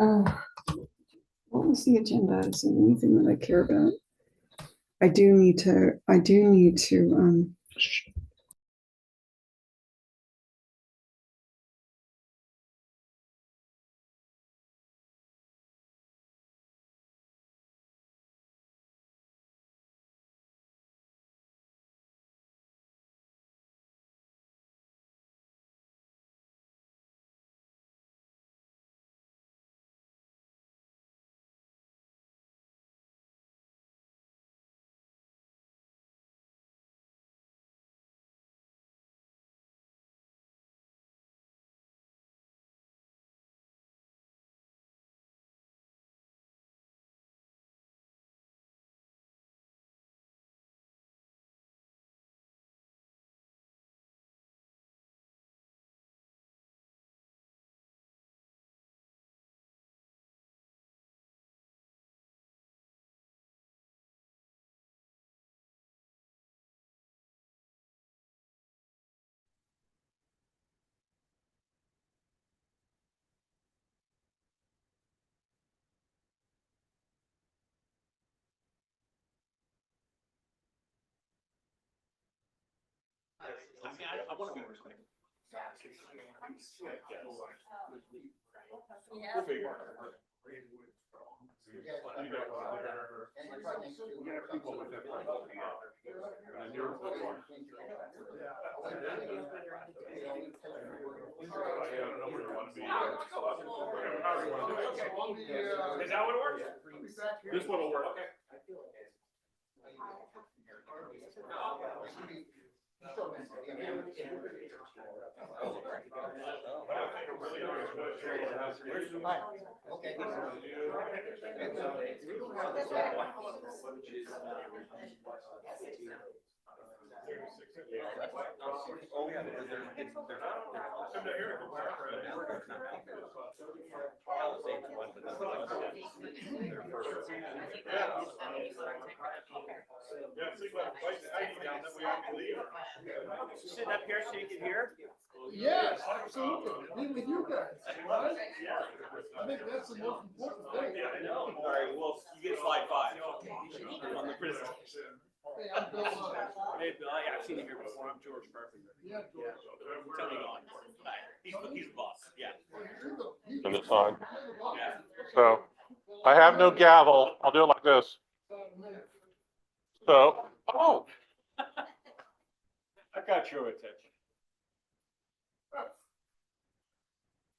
What was the agenda? Is there anything that I care about? I do need to, I want to be respected. We'll figure it out. Is that what it works? This one will work. Okay. Sit up here so you can hear? Yes, absolutely. Be with you guys, right? I think that's the most important thing. Yeah, I know. All right, well, you get slide 5 on the presentation. Hey, I'm Bill. Hey, Bill, I've seen him here before. I'm George Perfect. Yeah, George. Tony on. He's the boss. Yeah. Turn this on. Yeah. So I have no gavel. I'll do it like this. So, Oh. I got your attention.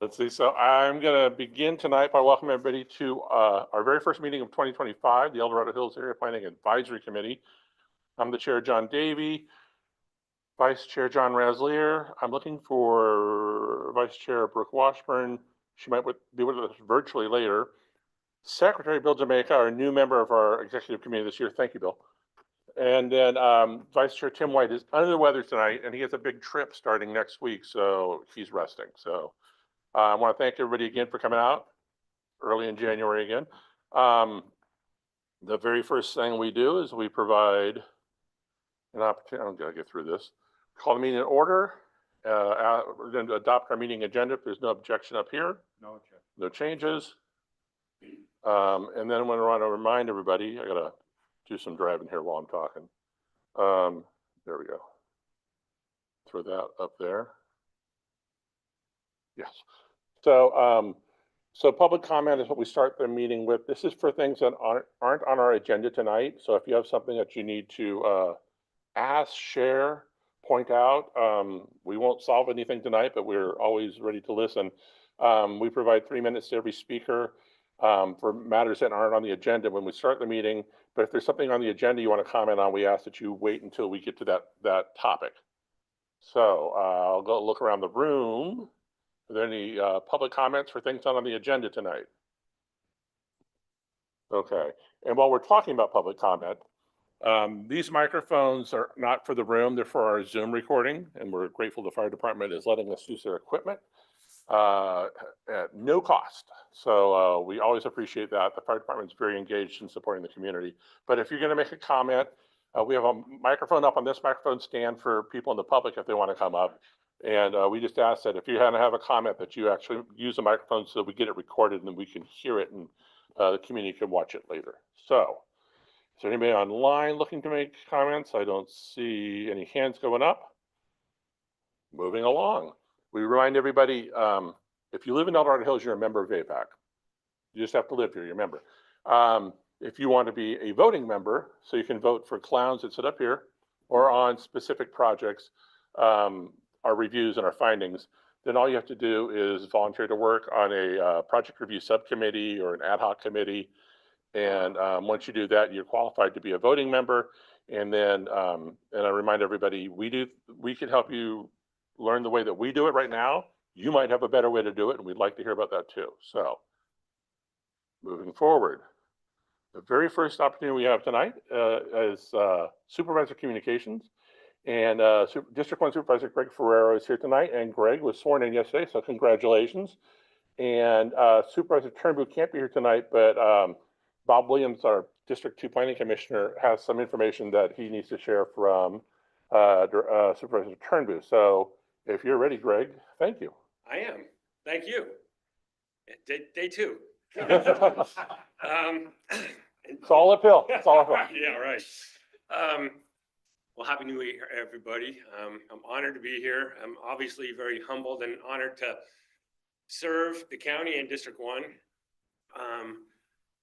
let's see. So I'm going to begin tonight by welcoming everybody to our very first meeting of 2025, the El Dorado Hills Area Planning Advisory Committee. I'm the chair, John Davey. Vice Chair John Raslier. I'm looking for Vice Chair Brooke Washburn. She might be with us virtually later. Secretary Bill Jamaica, our new member of our executive committee this year. Thank you, Bill. And then Vice Chair Tim White is under the weather tonight, and he has a big trip starting next week, so he's resting. So I want to thank everybody again for coming out early in January again. The very first thing we do is we provide an opportunity. I'm going to get through this. Call the meeting in order. We're going to adopt our meeting agenda if there's no objection up here. No objection. No changes. And then I want to remind everybody, I got to do some driving here while I'm talking. There we go. Throw that up there. Yes. So, so public comment is what we start the meeting with. This is for things that aren't on our agenda tonight. So if you have something that you need to ask, share, point out, we won't solve anything tonight, but we're always ready to listen. We provide 3 minutes to every speaker for matters that aren't on the agenda when we start the meeting. But if there's something on the agenda you want to comment on, we ask that you wait until we get to that topic. So I'll go look around the room. Are there any public comments for things not on the agenda tonight? Okay. And while we're talking about public comment, these microphones are not for the room, they're for our Zoom recording, and we're grateful the fire department is letting us use their equipment at no cost. So we always appreciate that. The fire department is very engaged in supporting the community. But if you're going to make a comment, we have a microphone up on this microphone stand for people in the public if they want to come up. And we just ask that if you have a comment that you actually use the microphone so that we get it recorded and then we can hear it and the community can watch it later. So is there anybody online looking to make comments? I don't see any hands going up. Moving along. We remind everybody, if you live in El Dorado Hills, you're a member of APAC. You just have to live here, you're a member. If you want to be a voting member, so you can vote for clowns that sit up here or on specific projects, our reviews and our findings, then all you have to do is volunteer to work on a project review subcommittee or an ad hoc committee. And once you do that, you're qualified to be a voting member. And then, and I remind everybody, we can help you learn the way that we do it right now. You might have a better way to do it, and we'd like to hear about that too. So moving forward, the very first opportunity we have tonight is supervisor communications. And District 1 Supervisor Greg Ferrero is here tonight, and Greg was sworn in yesterday, so congratulations. And Supervisor Turnbull can't be here tonight, but Bob Williams, our District 2 Planning Commissioner, has some information that he needs to share from Supervisor Turnbull. So if you're ready, Greg, thank you. I am. Thank you. Day two. It's all uphill. It's all uphill. Yeah, right. Well, happy New Year, everybody. I'm honored to be here. I'm obviously very humbled and honored to serve the county and District 1.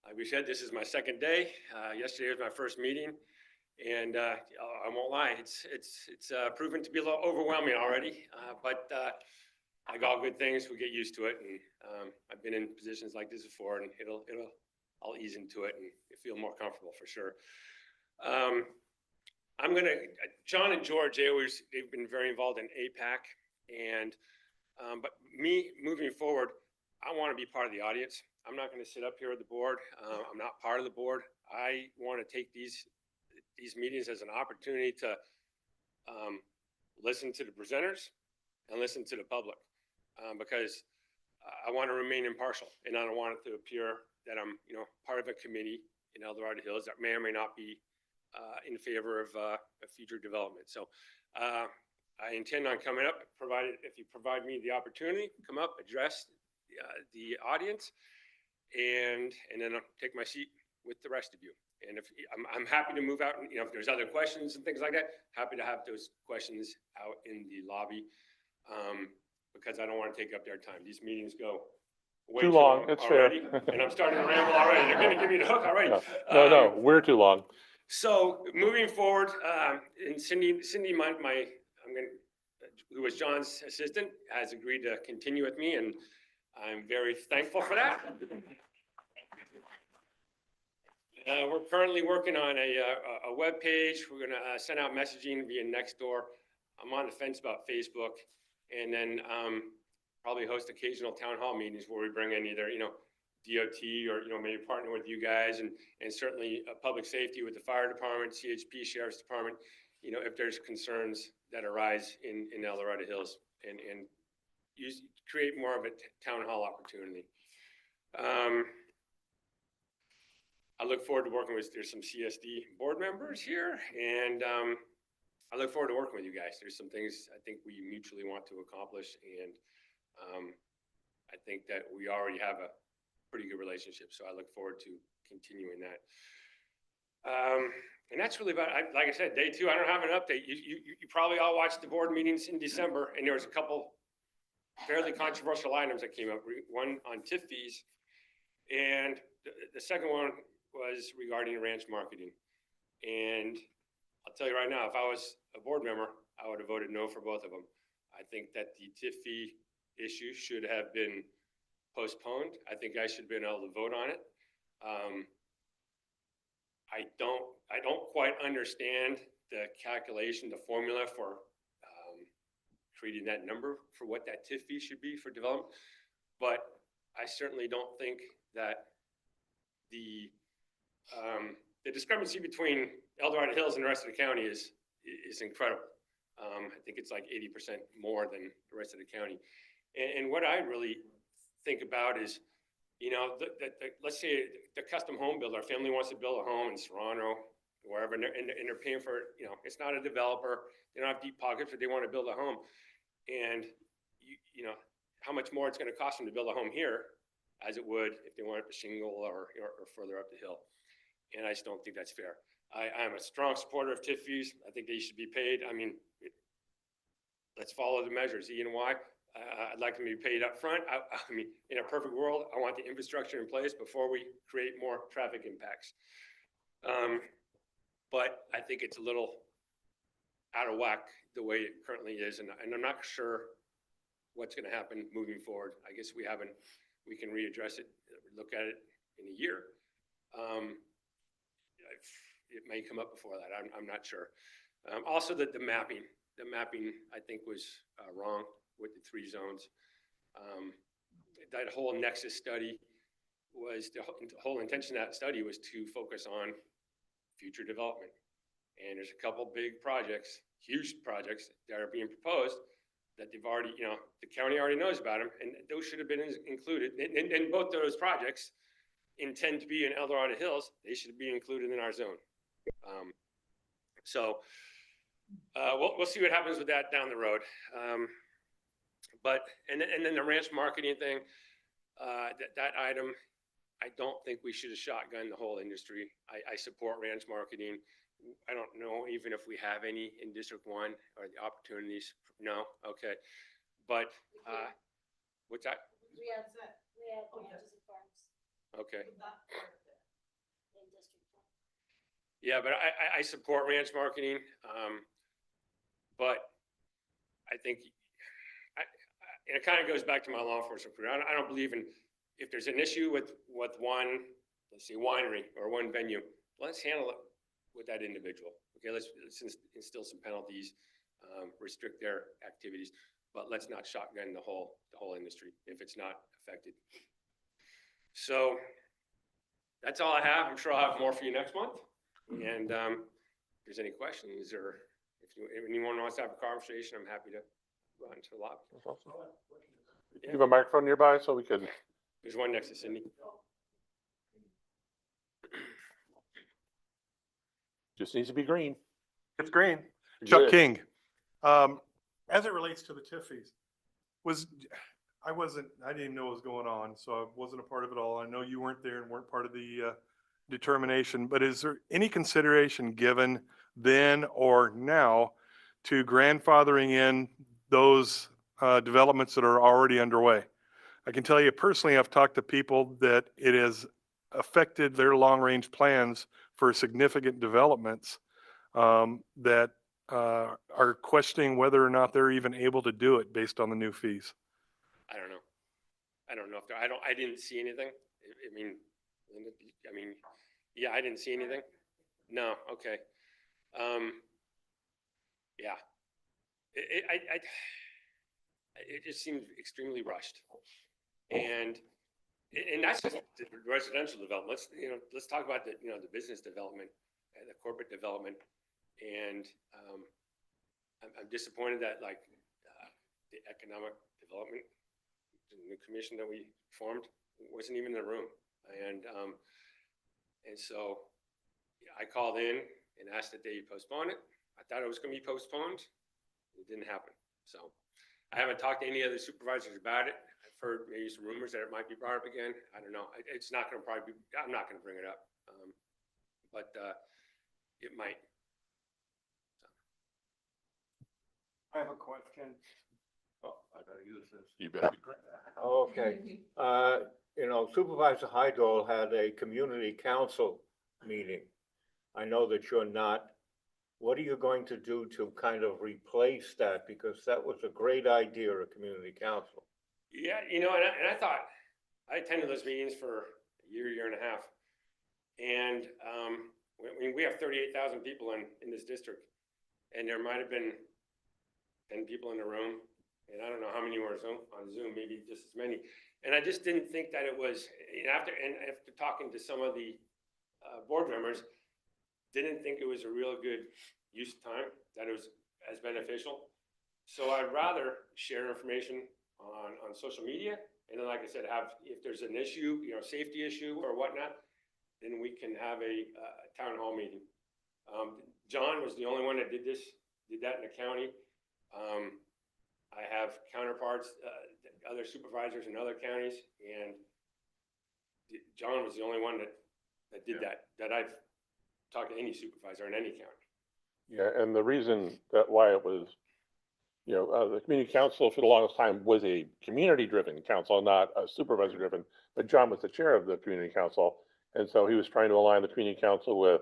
Like we said, this is my second day. Yesterday was my first meeting, and I won't lie, it's proven to be a little overwhelming already. But like all good things, we get used to it, and I've been in positions like this before, and I'll ease into it and feel more comfortable for sure. John and George, they've been very involved in APAC, and but me moving forward, I want to be part of the audience. I'm not going to sit up here with the board. I'm not part of the board. I want to take these meetings as an opportunity to listen to the presenters and listen to the public, because I want to remain impartial, and I don't want it to appear that I'm, part of a committee in El Dorado Hills that may or may not be in favor of a future development. So I intend on coming up, if you provide me the opportunity, come up, address the audience, and then I'll take my seat with the rest of you. And if I'm happy to move out, if there's other questions and things like that, happy to have those questions out in the lobby, because I don't want to take up their time. These meetings go way too long. It's already, fair. And I'm starting to ramble already. They're going to give me the hook already. No, we're too long. So moving forward, and Cindy, who was John's assistant, has agreed to continue with me, and I'm very thankful for that. We're currently working on a web page. We're going to send out messaging via Nextdoor. I'm on the fence about Facebook, and then probably host occasional town hall meetings where we bring in either DOT or maybe partner with you guys, and certainly public safety with the fire department, CHP, sheriff's department. If there's concerns that arise in El Dorado Hills, and create more of a town hall opportunity. I look forward to working with, there's some CSD board members here, and I look forward to working with you guys. There's some things I think we mutually want to accomplish, and I think that we already have a pretty good relationship, so I look forward to continuing that. And that's really about, like I said, day two, I don't have an update. You probably all watched the board meetings in December, and there was a couple fairly controversial items that came up. One on TIF fees, and the second one was regarding ranch marketing. And I'll tell you right now, if I was a board member, I would have voted no for both of them. I think that the TIF fee issue should have been postponed. I think I should have been able to vote on it. I don't quite understand the calculation, the formula for creating that number for what that TIF fee should be for development. But I certainly don't think that the discrepancy between El Dorado Hills and the rest of the county is incredible. I think it's like 80% more than the rest of the county. And what I really think about is, let's say the custom home builder, a family wants to build a home in Serrano, wherever, and they're paying for, it's not a developer, they don't have deep pockets, but they want to build a home. And you know, how much more it's gonna cost them to build a home here as it would if they went up to shingle or further up the hill. And I just don't think that's fair. I'm a strong supporter of TIF fees. I think they should be paid. I mean, let's follow the measures, E and Y. I'd like them to be paid up front. I mean, in a perfect world, I want the infrastructure in place before we create more traffic impacts. But I think it's a little out of whack the way it currently is, and I'm not sure what's going to happen moving forward. I guess we can readdress it, look at it in a year. It may come up before that. I'm not sure. Also, the mapping I think was wrong with the 3 zones. That whole nexus study was the whole intention of that study was to focus on future development. And there's a couple big projects, huge projects that are being proposed that they've already, you know, the county already knows about them, and those should have been included. And both those projects intend to be in El Dorado Hills. They should be included in our zone. We'll see what happens with that down the road. And then the ranch marketing thing, that item, I don't think we should have shotgunned the whole industry. I support ranch marketing. I don't know even if we have any in District 1 or the opportunities. No, okay. But what's that? We have ranches and farms Okay. in District 1. Yeah, but I support ranch marketing. But I think, and it kind of goes back to my law enforcement career. I don't believe in, if there's an issue with one, let's say winery or one venue, let's handle it with that individual. Okay, let's instill some penalties, restrict their activities, but let's not shotgun the whole industry if it's not affected. So that's all I have. I'm sure I'll have more for you next month. And if there's any questions or if anyone wants to have a conversation, I'm happy to go out into the lobby. That's awesome. You have a microphone nearby so we can. There's one next to Cindy. Just needs to be green. It's green. Good. Chuck King. As it relates to the TIF fees, I didn't even know what was going on, so I wasn't a part of it all. I know you weren't there and weren't part of the determination, but is there any consideration given then or now to grandfathering in those developments that are already underway? I can tell you personally, I've talked to people that it has affected their long-range plans for significant developments that are questioning whether or not they're even able to do it based on the new fees. I don't know if I didn't see anything. I mean, yeah, I didn't see anything. No, okay. Yeah. It just seems extremely rushed. And that's just the residential development. Let's talk about the business development and the corporate development. And I'm disappointed that the economic development, the new commission that we formed, wasn't even in the room. And so I called in and asked that they postpone it. I thought it was going to be postponed. It didn't happen. So I haven't talked to any other supervisors about it. I've heard maybe some rumors that it might be brought up again. I don't know. It's not going to probably be, I'm not going to bring it up. But it might. I have a question. Oh, I gotta use this. You bet. Okay, Supervisor Hydol had a community council meeting. I know that you're not. What are you going to do to kind of replace that? Because that was a great idea, a community council. Yeah, and I thought, I attended those meetings for a year and a half. And we have 38,000 people in this district. And there might have been 10 people in the room. And I don't know how many were on Zoom, maybe just as many. And I just didn't think that it was, after talking to some of the board members, didn't think it was a real good use of time, that it was as beneficial. So I'd rather share information on social media. And then, like I said, if there's an issue, safety issue or whatnot, then we can have a town hall meeting. John was the only one that did that in the county. I have counterparts, other supervisors in other counties, and John was the only one that did that I've talked to any supervisor in any county. Yeah, and the reason that why it was, the community council for the longest time was a community-driven council, not a supervisor-driven. But John was the chair of the community council, and so he was trying to align the community council with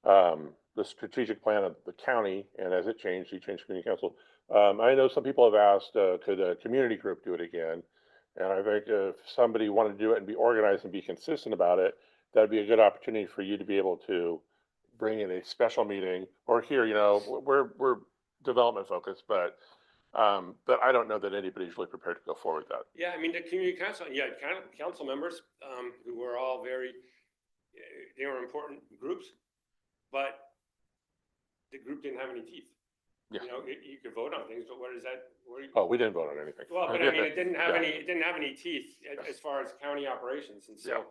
the strategic plan of the county. And as it changed, he changed community council. I know some people have asked, could a community group do it again? And I think if somebody wanted to do it and be organized and be consistent about it, that'd be a good opportunity for you to be able to bring in a special meeting, or here, we're development focused, but I don't know that anybody's really prepared to go forward with that. Yeah, I mean, the community council, council members, who were all they were important groups, but the group didn't have any teeth. Yeah. You could vote on things, but what is that? Oh, we didn't vote on anything. Well, but I mean, it didn't have Yeah. it didn't have any teeth as far as county operations, and so,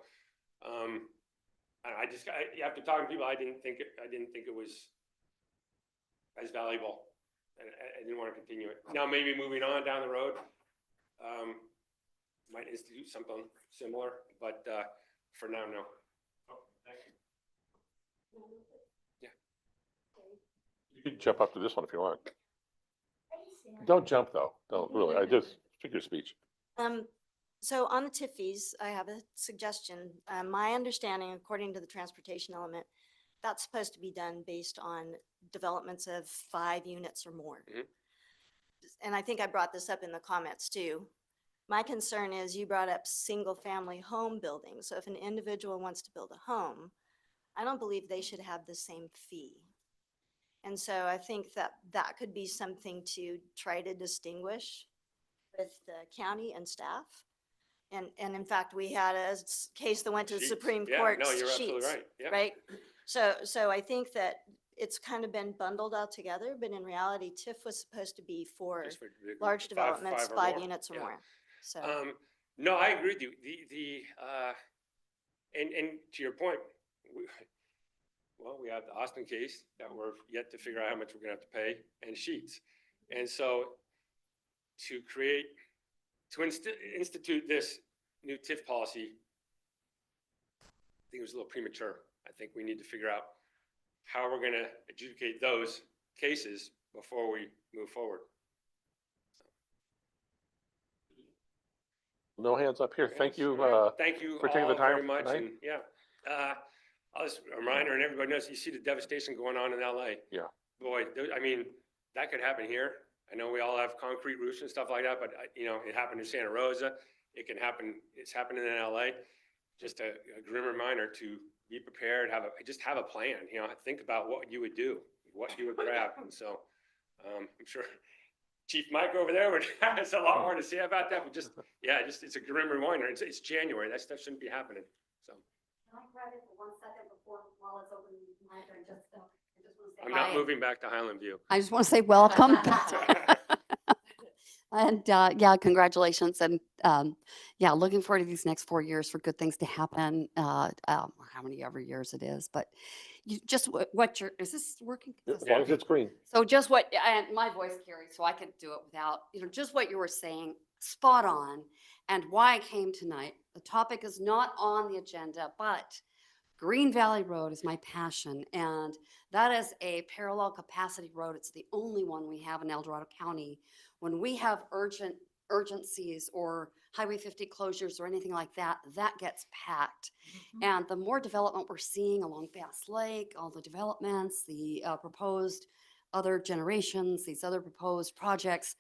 after talking to people, I didn't think it was as valuable. I didn't want to continue it. Now, maybe moving on down the road, might institute something similar, but, for now, no. Thank you. Yeah. You could jump up to this one if you want. Don't jump though. Don't really. I just figure speech. So on the TIF fees, I have a suggestion. My understanding, according to the transportation element, that's supposed to be done based on developments of 5 units or more. Mhm. And I think I brought this up in the comments too. My concern is you brought up single-family home building. So if an individual wants to build a home, I don't believe they should have the same fee. And so I think that could be something to try to distinguish with the county and staff. And in fact, we had a case that went to the Sheets. Supreme Yeah, Court. no, you're absolutely Sheets, right. Yeah. right? So I think that it's kind of been bundled all together, but in reality, TIF was supposed to be for Just for the large five developments, or 5 more. units or Yeah. more. So, No, I agree with you. And to your point, we have the Austin case that we're yet to figure out how much we're gonna have to pay, and Sheets. And so to institute this new TIF policy, I think it was a little premature. I think we need to figure out how we're gonna adjudicate those cases before we move forward. No hands up here. Thank you. Thank you for taking the all very time much, tonight. and I'll just a reminder, and everybody knows, you see the devastation going on in LA. Yeah. Boy, I mean, that could happen here. I know we all have concrete roofs and stuff like that, but it happened in Santa Rosa. It can happen, it's happening in LA. Just a grim reminder to be prepared, just have a plan, think about what you would do, what you would grab. And so, I'm sure Chief Mike over there has a lot more to say about that, but it's a grim reminder. It's January. That stuff shouldn't be happening. So. Can I grab it for 1 second while it's open mic? I just want to say. I'm not moving back to Highland View. I just want to say welcome. And congratulations. And looking forward to these next 4 years for good things to happen. How many ever years it is, but you just is this working? As long as it's green. So just and my voice carries, so I can do it without, just what you were saying, spot on. And why I came tonight, the topic is not on the agenda, but Green Valley Road is my passion. And that is a parallel capacity road. It's the only one we have in El Dorado County. When we have urgencies or Highway 50 closures or anything like that, that gets packed. Mm-hmm. And the more development we're seeing along Bass Lake, all the developments, the proposed other generations, these other proposed projects,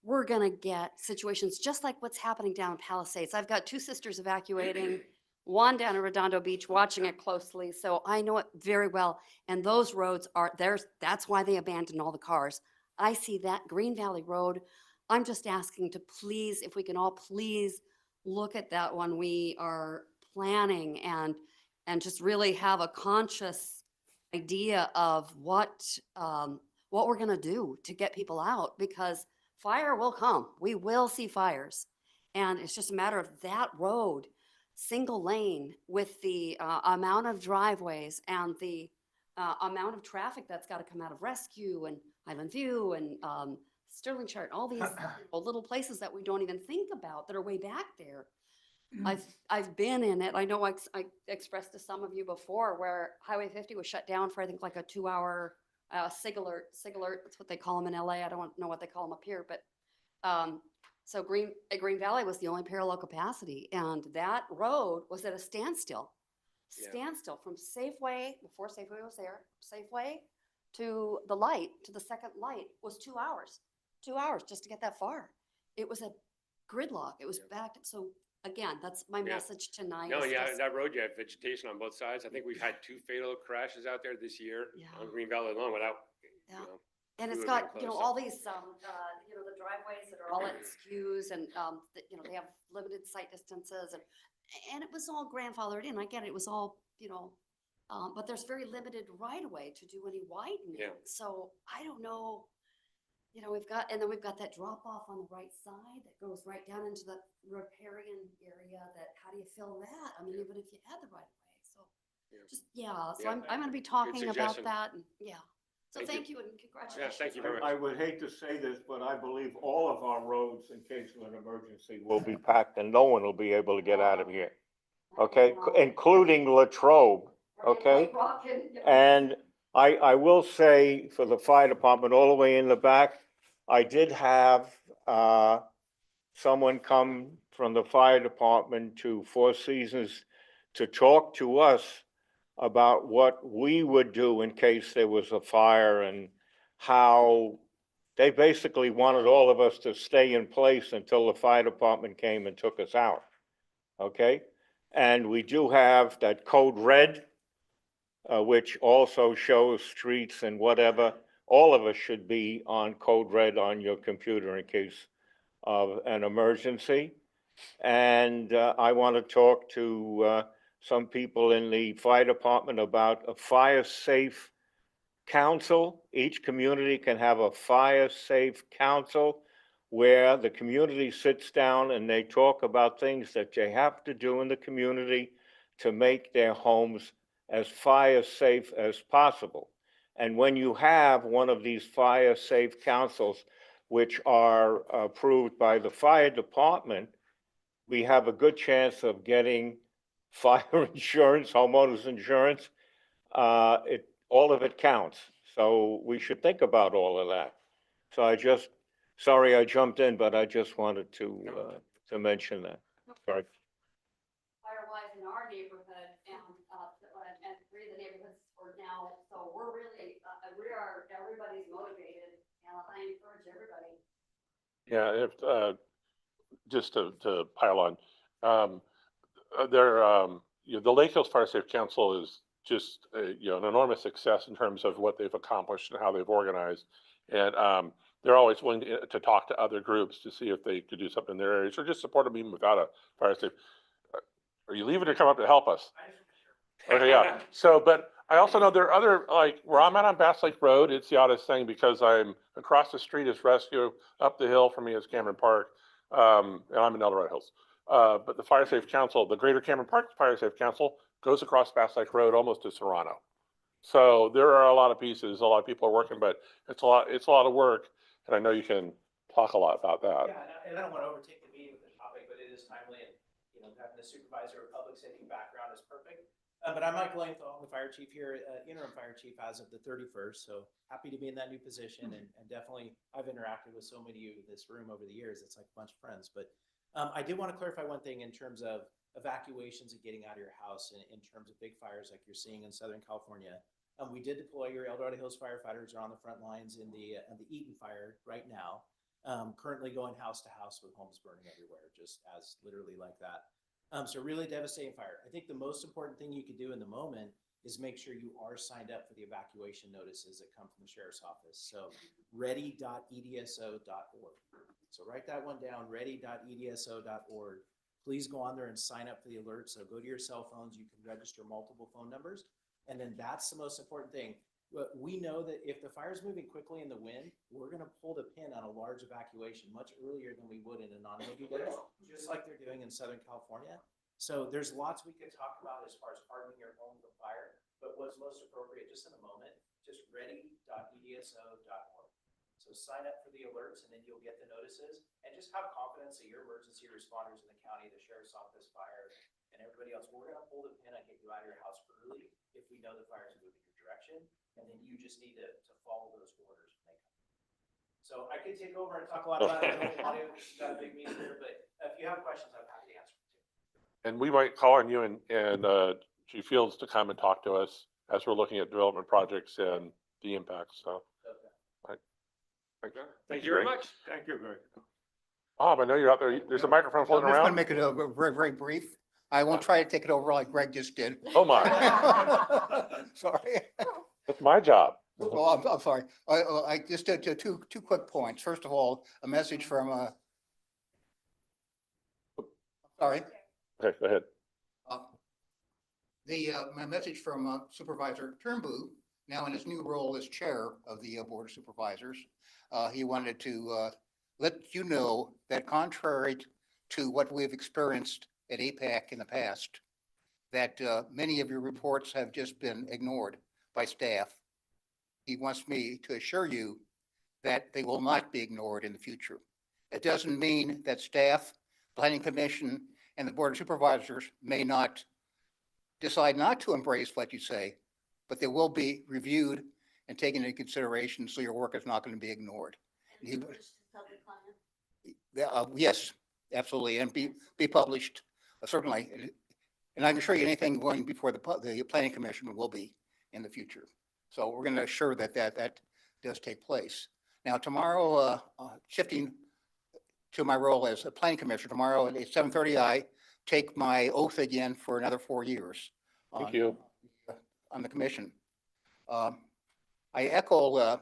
we're going to get situations just like what's happening down in Palisades. I've got 2 sisters evacuating, one down in Redondo Beach, watching it closely. So I know it very well. And those roads are there. That's why they abandoned all the cars. I see that Green Valley Road. I'm just asking to please, if we can all please look at that when we are planning and just really have a conscious idea of what we're going to do to get people out, because fire will come. We will see fires. And it's just a matter of that road, single lane, with the amount of driveways and the amount of traffic that's got to come out of Rescue and Highland View and Sterling Chart, all these little places that we don't even think about that are way back there. I've been in it. I know I expressed to some of you before where Highway 50 was shut down for I think like a 2-hour SIG alert. That's what they call them in LA. I don't know what they call them up here, but so Green Valley was the only parallel capacity, and that road was at a standstill. Yeah. Standstill from Safeway, before Safeway was there, Safeway to the light, to the second light was 2 hours. 2 hours just to get that far. It was a gridlock. It was backed. So again, that's my message tonight. No, is yeah, just- that road, you have vegetation on both sides. I think we've had 2 fatal crashes out there this year Yeah. on Green Valley alone without, Yeah. you know. And we it's were very got, close, so- all these, the driveways that are all at skews and, they have limited sight distances and it was all grandfathered in. I get it. It was all, but there's very limited right of way to do any widening. Yeah. So I don't know, we've got that drop off on the right side that goes right down into the riparian area how do you fill that? I mean, even if you had the right of way. So so Yeah. I'm going to be talking about suggestion. that. And So Thank thank you and congratulations. Yeah, thank you very much. I would hate to say this, but I believe all of our roads, in case of an emergency, will be packed and no one will be able to get out of here. Okay, including Latrobe, okay? And I will say for the fire department, all the way in the back, I did have, someone come from the fire department to Four Seasons to talk to us about what we would do in case there was a fire and how they basically wanted all of us to stay in place until the fire department came and took us out. Okay? And we do have that code red, which also shows streets and whatever. All of us should be on code red on your computer in case of an emergency. And I want to talk to some people in the fire department about a fire safe council. Each community can have a fire safe council where the community sits down and they talk about things that they have to do in the community to make their homes as fire safe as possible. And when you have one of these fire safe councils, which are approved by the fire department, we have a good chance of getting fire insurance, homeowners insurance. All of it counts. So we should think about all of that. So sorry I jumped in, but I just wanted to mention that. Sorry. Fire-wise in our neighborhood and 3 of the neighborhoods are now, so we're really, everybody's motivated and I encourage everybody. Yeah, if, just to pile on, the Lake Hills Fire Safe Council is just, an enormous success in terms of what they've accomplished and how they've organized. And, they're always willing to talk to other groups to see if they could do something in their areas or just support them even without a fire safe. Are you leaving to come up to help us? Okay, yeah. So, but I also know there are other, like where I'm at on Bass Lake Road, it's the oddest thing because I'm across the street is Rescue, up the hill from me is Cameron Park, and I'm in El Dorado Hills. But the Fire Safe Council, the Greater Cameron Park Fire Safe Council goes across Bass Lake Road almost to Serrano. So there are a lot of pieces, a lot of people are working, but it's a lot of work. And I know you can talk a lot about that. Yeah, and I don't want to overtake the meeting with the topic, but it is timely and, having the supervisor of public safety background is perfect. But I'm Michael Langthal, the fire chief here, interim fire chief as of the 31st. So happy to be in that new position and definitely I've interacted with so many of you in this room over the years. It's like a bunch of friends, but I did want to clarify one thing in terms of evacuations and getting out of your house in terms of big fires like you're seeing in Southern California. We did deploy your El Dorado Hills firefighters are on the front lines in the Eaton fire right now, currently going house to house with homes burning everywhere, just as literally like that. So really devastating fire. I think the most important thing you could do in the moment is make sure you are signed up for the evacuation notices that come from the sheriff's office. So ready.edso.org. So write that one down, ready.edso.org. Please go on there and sign up for the alerts. So go to your cell phones. You can register multiple phone numbers. And then that's the most important thing. We know that if the fire is moving quickly in the wind, we're going to pull the pin on a large evacuation much earlier than we would in a non-heavy day, just like they're doing in Southern California. So there's lots we could talk about as far as hardening your home to fire, but what's most appropriate just in a moment, just ready.edso.org. So So sign up for the alerts and then you'll get the notices, and just have confidence that your emergency responders in the county, the sheriff's office, fire, and everybody else, we're gonna pull the pin and get you out of your house early if we know the fire's moving your direction, and then you just need to follow those orders when they come. So I could take over and talk a lot about it, I don't want to, because we've got a big meeting here, but if you have questions, I'm happy to answer them too. And we might call on you and Chief Fields to come and talk to us as we're looking at development projects and the impacts, so. Okay. Thank you very Greg. much. Thank you, Greg. Bob, I know you're out there. There's a microphone I'm floating just gonna around. make it very, very brief. I won't try to take it over like Greg just did. Oh, my. Sorry. That's my job. Well, I'm sorry. I just did two quick points. First of all, a message from, sorry. Okay, go ahead. My message from Supervisor Turnbull, now in his new role as chair of the Board of Supervisors, he wanted to let you know that contrary to what we've experienced at APAC in the past, that many of your reports have just been ignored by staff. He wants me to assure you that they will not be ignored in the future. It doesn't mean that staff, Planning Commission, and the Board of Supervisors may not decide not to embrace what you say, but they will be reviewed and taken into consideration, so your work is not going to be ignored. Yes, absolutely, and be published, certainly. And I can assure you anything going before the Planning Commission will be in the future. So we're going to assure that does take place. Now, tomorrow, shifting to my role as a Planning Commissioner, tomorrow at 7:30, I take my oath again for another 4 years. Thank you. On the commission. I echo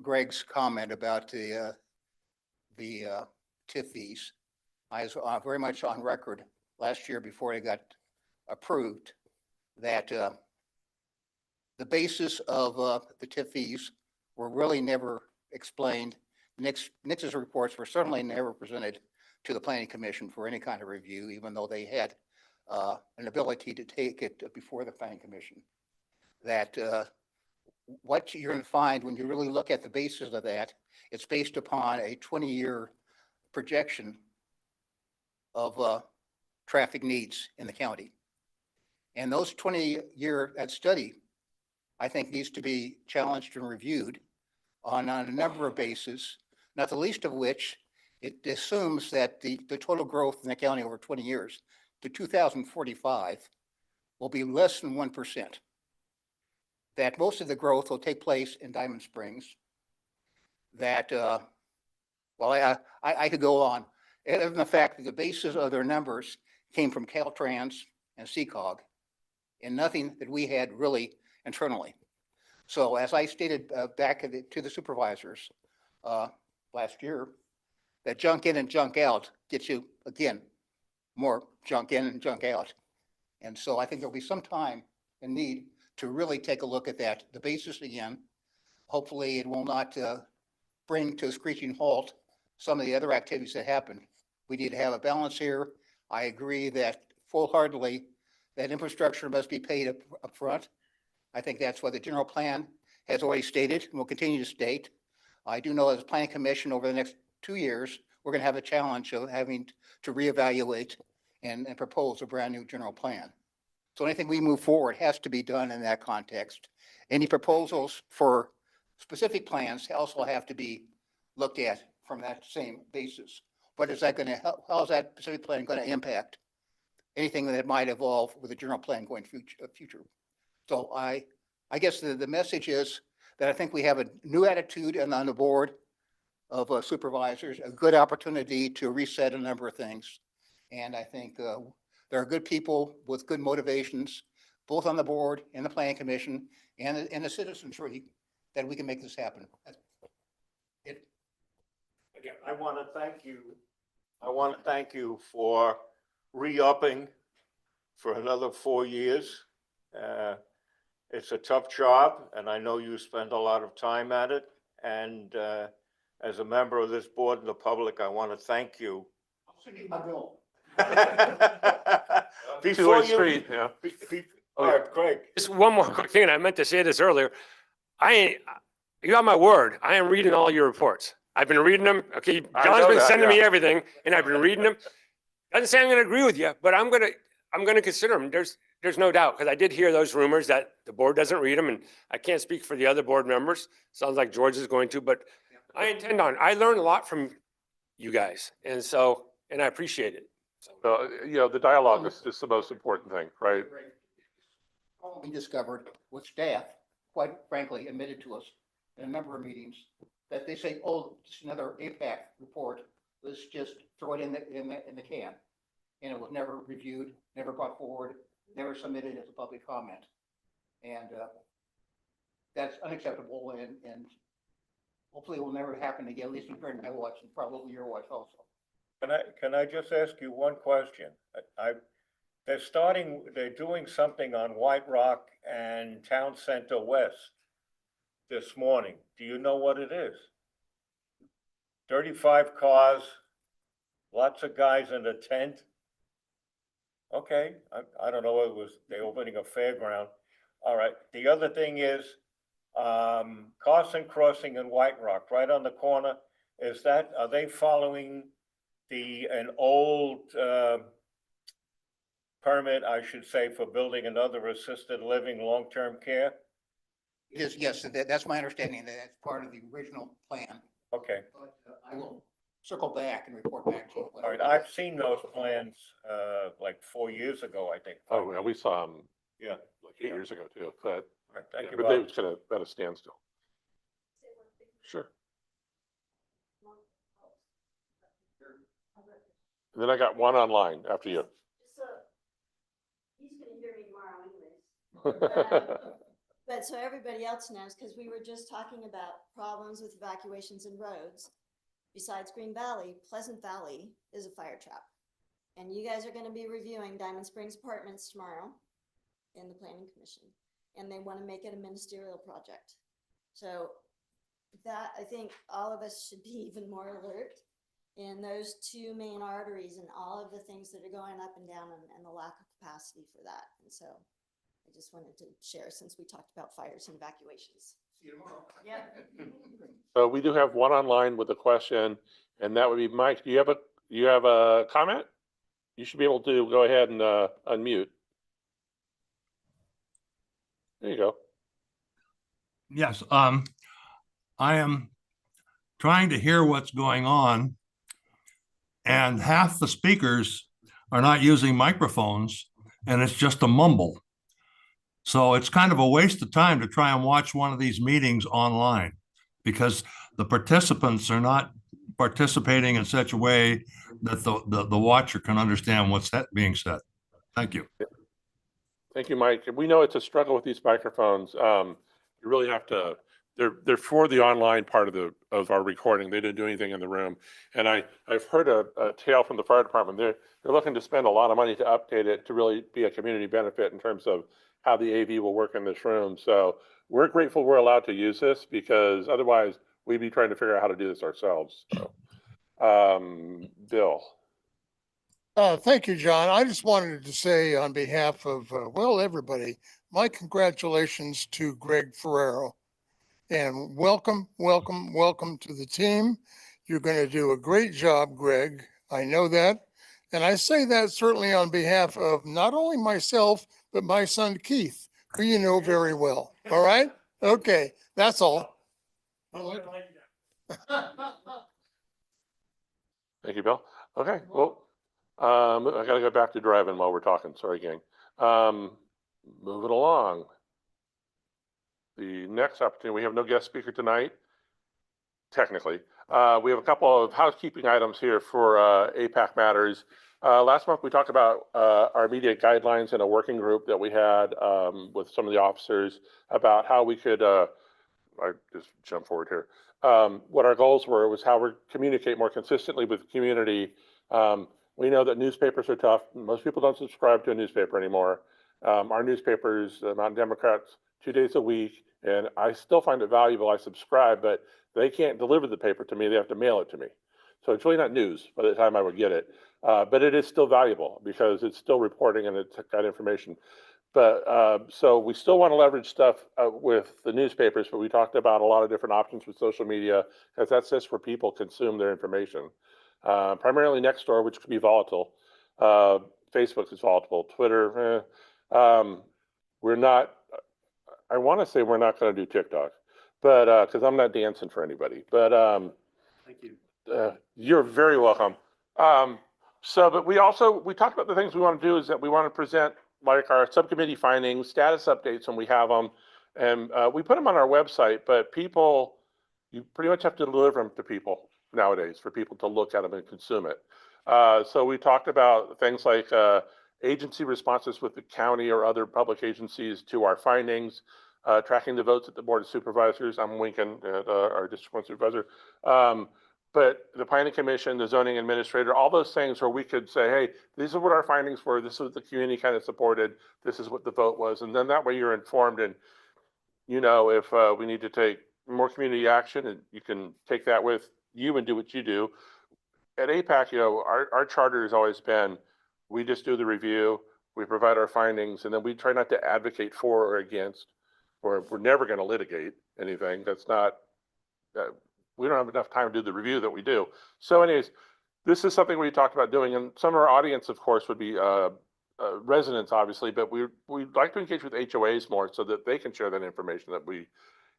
Greg's comment about the TIF fees. I was very much on record last year before it got approved that the basis of the TIF fees were really never explained. Nix's reports were certainly never presented to the Planning Commission for any kind of review, even though they had an ability to take it before the Planning Commission. That what you're going to find when you really look at the basis of that, it's based upon a 20-year projection of traffic needs in the county. And those 20-year study, I think, needs to be challenged and reviewed on a number of bases, not the least of which it assumes that the total growth in the county over 20 years to 2045 will be less than 1%. That most of the growth will take place in Diamond Springs. That, well, I could go on. Other than the fact that the basis of their numbers came from Caltrans and CCOG and nothing that we had really internally. So as I stated back to the supervisors last year, that junk in and junk out gets you, again, more junk in and junk out. And so I think there'll be some time and need to really take a look at that, the basis again. Hopefully it will not bring to a screeching halt some of the other activities that happen. We need to have a balance here. I agree that full-heartedly that infrastructure must be paid up front. I think that's what the general plan has already stated and will continue to state. I do know as a planning commission over the next 2 years, we're going to have a challenge of having to reevaluate and propose a brand new general plan. So anything we move forward has to be done in that context. Any proposals for specific plans also have to be looked at from that same basis. What is that going to help? How is that specific plan going to impact anything that might evolve with the general plan going future? So I guess the message is that I think we have a new attitude on the board of supervisors, a good opportunity to reset a number of things. And I think there are good people with good motivations, both on the board and the planning commission and the citizenry, that we can make this happen. Again, I want to thank you. I want to thank you for re-upping for another 4 years. It's a tough job, and I know you spend a lot of time at it. And as a member of this board and the public, I want to thank you. I'll send you my bill. Before Street, yeah. All right, Craig. Just one more quick thing, and I meant to say this earlier. You got my word. I am reading all your reports. I've been reading them. Okay, I John's know been that, sending me yeah. everything, and I've been reading them. Doesn't say I'm going to agree with you, but I'm going to consider them. There's no doubt, because I did hear those rumors that the board doesn't read them, and I can't speak for the other board members. Sounds like George is going to, but I intend on. I learned a lot from you guys, and I appreciate it. So, you know, the dialogue is the most important thing, right? We discovered with staff, quite frankly, admitted to us in a number of meetings, that they say, oh, just another APAC report, let's just throw it in the can. And it was never reviewed, never brought forward, never submitted as a public comment. And that's unacceptable, and hopefully it will never happen again, at least during my watch and probably your watch also. Can I just ask you one question? They're doing something on White Rock and Town Center West this morning. Do you know what it is? 35 cars, lots of guys in a tent. Okay, I don't know, it was, they opening a fairground. All right, the other thing is, Carson Crossing and White Rock, right on the corner. Are they following an old, permit, I should say, for building another assisted living long-term care? Yes, that's my understanding, that that's part of the original plan. Okay, But I will circle back and report back to you. all right, I've seen those plans, like 4 years ago, I think. Oh, yeah, we saw them Yeah, like 8 years ago too, but, all right, thank you, but they Bob. was kind of at a standstill. Sure. And then I got one online after you. So, he's gonna hear me tomorrow anyways. But so everybody else knows, because we were just talking about problems with evacuations and roads. Besides Green Valley, Pleasant Valley is a fire trap. And you guys are gonna be reviewing Diamond Springs Apartments tomorrow in the planning commission. And they wanna make it a ministerial project. So that, I think all of us should be even more alert in those two main arteries and all of the things that are going up and down, and the lack of capacity for that. And so I just wanted to share, since we talked about fires and evacuations. See you tomorrow. Yeah. So we do have one online with a question, and that would be Mike. Do you have a comment? You should be able to go ahead and unmute. There you go. Yes, I am trying to hear what's going on, and half the speakers are not using microphones, and it's just a mumble. So it's kind of a waste of time to try and watch one of these meetings online, because the participants are not participating in such a way that the watcher can understand what's being said. Thank you. Thank you, Mike. We know it's a struggle with these microphones. You really have to. They're for the online part of our recording. They didn't do anything in the room. And I've heard a tale from the fire department. They're looking to spend a lot of money to update it to really be a community benefit in terms of how the AV will work in this room. So we're grateful we're allowed to use this, because otherwise we'd be trying to figure out how to do this ourselves. So, Bill. Thank you, John. I just wanted to say on behalf of, everybody, my congratulations to Greg Ferrero. And welcome, welcome, welcome to the team. You're going to do a great job, Greg. I know that. And I say that certainly on behalf of not only myself, but my son Keith, who you know very well. All right? Okay, that's all. Thank you, Bill. Okay, well, I gotta go back to driving while we're talking. Sorry, gang. Moving along. The next opportunity, we have no guest speaker tonight, technically. We have a couple of housekeeping items here for APAC matters. Last month, we talked about our immediate guidelines in a working group that we had with some of the officers about how we could, I just jump forward here. What our goals were was how we communicate more consistently with the community. We know that newspapers are tough. Most people don't subscribe to a newspaper anymore. Our newspapers, the Mountain Democrats, 2 days a week, and I still find it valuable. I subscribe, but they can't deliver the paper to me. They have to mail it to me. So it's really not news by the time I would get it. But it is still valuable because it's still reporting and it's got information. So we still want to leverage stuff with the newspapers, but we talked about a lot of different options with social media, because that's just where people consume their information. Primarily Nextdoor, which could be volatile. Facebook is volatile. Twitter, we're not, I want to say we're not going to do TikTok, but because I'm not dancing for anybody. But Thank you. you're very welcome. But we talked about the things we want to do is that we want to present like our subcommittee findings, status updates when we have them, and we put them on our website. But people, you pretty much have to deliver them to people nowadays for people to look at them and consume it. So we talked about things like agency responses with the county or other public agencies to our findings, tracking the votes at the Board of Supervisors. I'm winking at our District 1 Supervisor. But the planning commission, the zoning administrator, all those things where we could say, hey, these are what our findings were. This is what the community kind of supported. This is what the vote was. And then that way you're informed, and you know, if we need to take more community action, and you can take that with you and do what you do. At APAC, you know, our charter has always been, we just do the review, we provide our findings, and then we try not to advocate for or against, or we're never going to litigate anything. That's not, we don't have enough time to do the review that we do. So anyways, this is something we talked about doing, and some of our audience, of course, would be residents, obviously, but we'd like to engage with HOAs more so that they can share that information that we,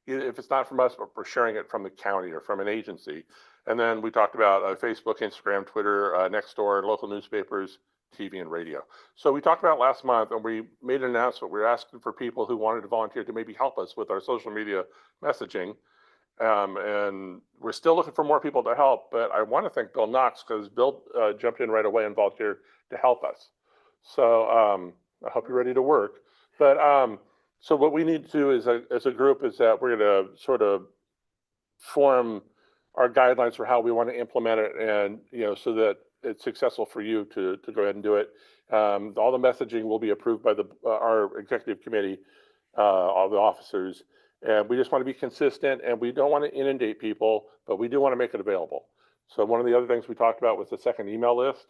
if it's not from us, but we're sharing it from the county or from an agency. And then we talked about Facebook, Instagram, Twitter, Nextdoor, local newspapers, TV, and radio. So we talked about last month, and we made an announcement. We were asking for people who wanted to volunteer to maybe help us with our social media messaging. And we're still looking for more people to help, but I want to thank Bill Knox, because Bill jumped in right away and volunteered to help us. So I hope you're ready to work. But so what we need to do as a group is that we're going to sort of form our guidelines for how we want to implement it, and you know, so that it's successful for you to go ahead and do it. All the messaging will be approved by our executive committee, all the officers. And we just want to be consistent, and we don't want to inundate people, but we do want to make it available. So one of the other things we talked about was the second email list.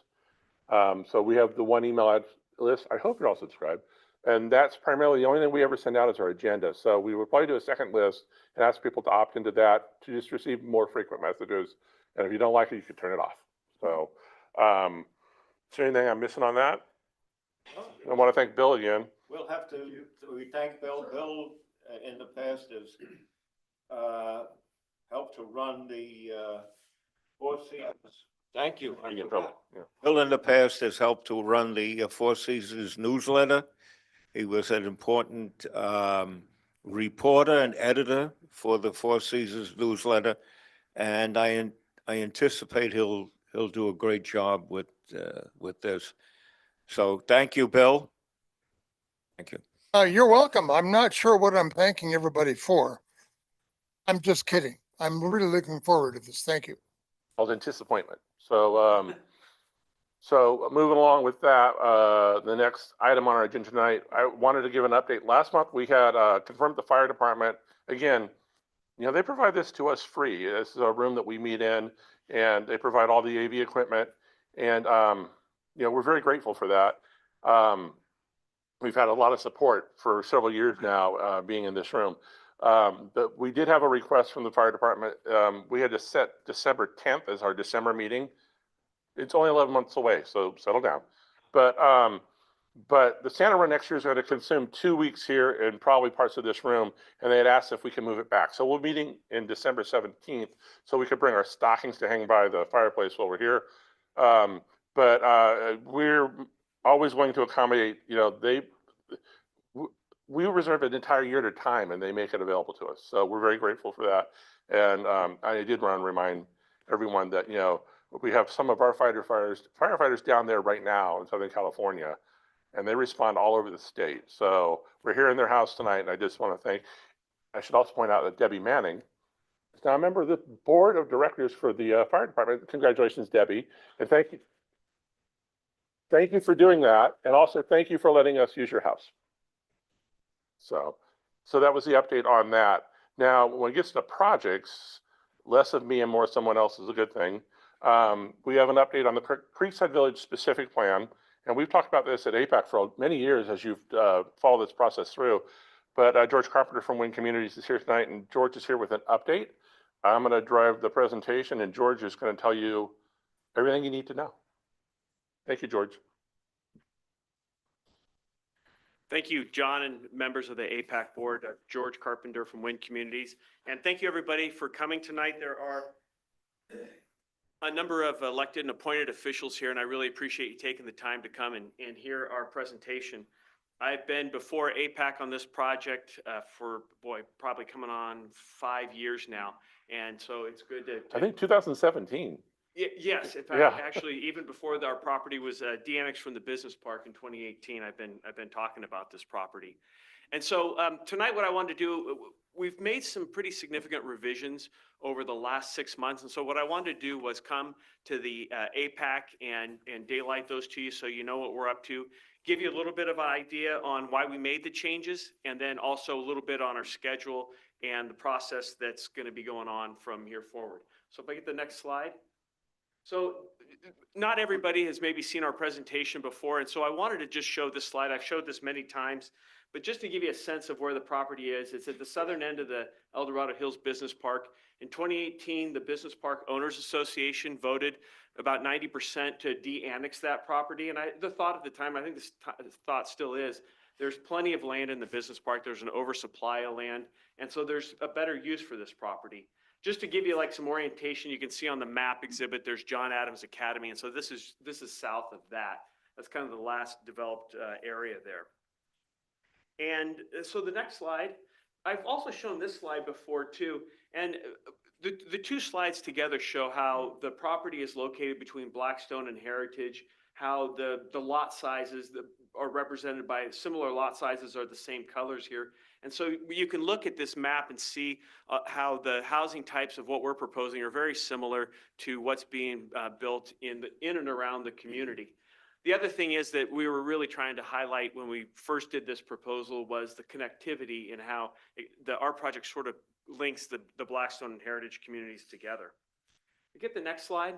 So we have the one email list. I hope you're all subscribed. And that's primarily the only thing we ever send out is our agenda. So we would probably do a second list and ask people to opt into that to just receive more frequent messages. And if you don't like it, you can turn it off. So is there anything I'm missing on that? I want to thank Bill again. We'll have to, we thank Bill. Bill in the past has helped to run the Four Seasons. Thank you. Bill in the past has helped to run the Four Seasons newsletter. He was an important reporter and editor for the Four Seasons newsletter, and I anticipate he'll do a great job with this. So thank you, Bill. Thank you. You're welcome. I'm not sure what I'm thanking everybody for. I'm just kidding. I'm really looking forward to this. Thank you. Called disappointment. So, so moving along with that, the next item on our agenda tonight, I wanted to give an update. Last month, we had confirmed the fire department. Again, you know, they provide this to us free. This is a room that we meet in, and they provide all the AV equipment. And, you know, we're very grateful for that. We've had a lot of support for several years now, being in this room. But we did have a request from the fire department. We had to set December 10th as our December meeting. It's only 11 months away, so settle down. But the Santa Run next year is going to consume 2 weeks here in probably parts of this room, and they had asked if we can move it back. So we're meeting in December 17th, so we could bring our stockings to hang by the fireplace while we're here. But we're always willing to accommodate. You know, we reserve an entire year at a time, and they make it available to us. So we're very grateful for that. And I did want to remind everyone that, you know, we have some of our firefighters down there right now in Southern California, and they respond all over the state. So we're here in their house tonight, and I just want to I should also point out that Debbie Manning is now a member of the board of directors for the fire department. Congratulations, Debbie. And thank you. Thank you for doing that. And also thank you for letting us use your house. So that was the update on that. Now, when it gets to projects, less of me and more someone else is a good thing. We have an update on the Creekside Village specific plan, And we've talked about this at APAC for many years as you've followed this process through. But George Carpenter from Wynn Communities is here tonight, and George is here with an update. I'm going to drive the presentation, and George is going to tell you everything you need to know. Thank you, George. Thank you, John, and members of the APAC board. George Carpenter from Wynn Communities. And thank you, everybody, for coming tonight. There are a number of elected and appointed officials here, and I really appreciate you taking the time to come and hear our presentation. I've been before APAC on this project for, probably coming on 5 years now. And so it's good to I think 2017. Yes, in fact, Yeah. actually, even before our property was de-annexed from the business park in 2018, I've been talking about this property. And so tonight, what I wanted to do, we've made some pretty significant revisions over the last 6 months. And so what I wanted to do was come to the APAC and daylight those to you so you know what we're up to, give you a little bit of an idea on why we made the changes, and then also a little bit on our schedule and the process that's going to be going on from here forward. So if I get the next slide. So not everybody has maybe seen our presentation before, and so I wanted to just show this slide. I've showed this many times, but just to give you a sense of where the property is, it's at the southern end of the El Dorado Hills Business Park. In 2018, the Business Park Owners Association voted about 90% to de-annex that property, and the thought at the time, I think this thought still is, there's plenty of land in the business park. There's an oversupply of land, and so there's a better use for this property. Just to give you like some orientation, you can see on the map exhibit, there's John Adams Academy. And so this is south of that. That's kind of the last developed area there. And so the next slide, I've also shown this slide before too. And the two slides together show how the property is located between Blackstone and Heritage, how the lot sizes are represented by similar lot sizes are the same colors here. And so you can look at this map and see how the housing types of what we're proposing are very similar to what's being built in and around the community. The other thing is that we were really trying to highlight when we first did this proposal was the connectivity and how our project sort of links the Blackstone and Heritage communities together. Get the next slide.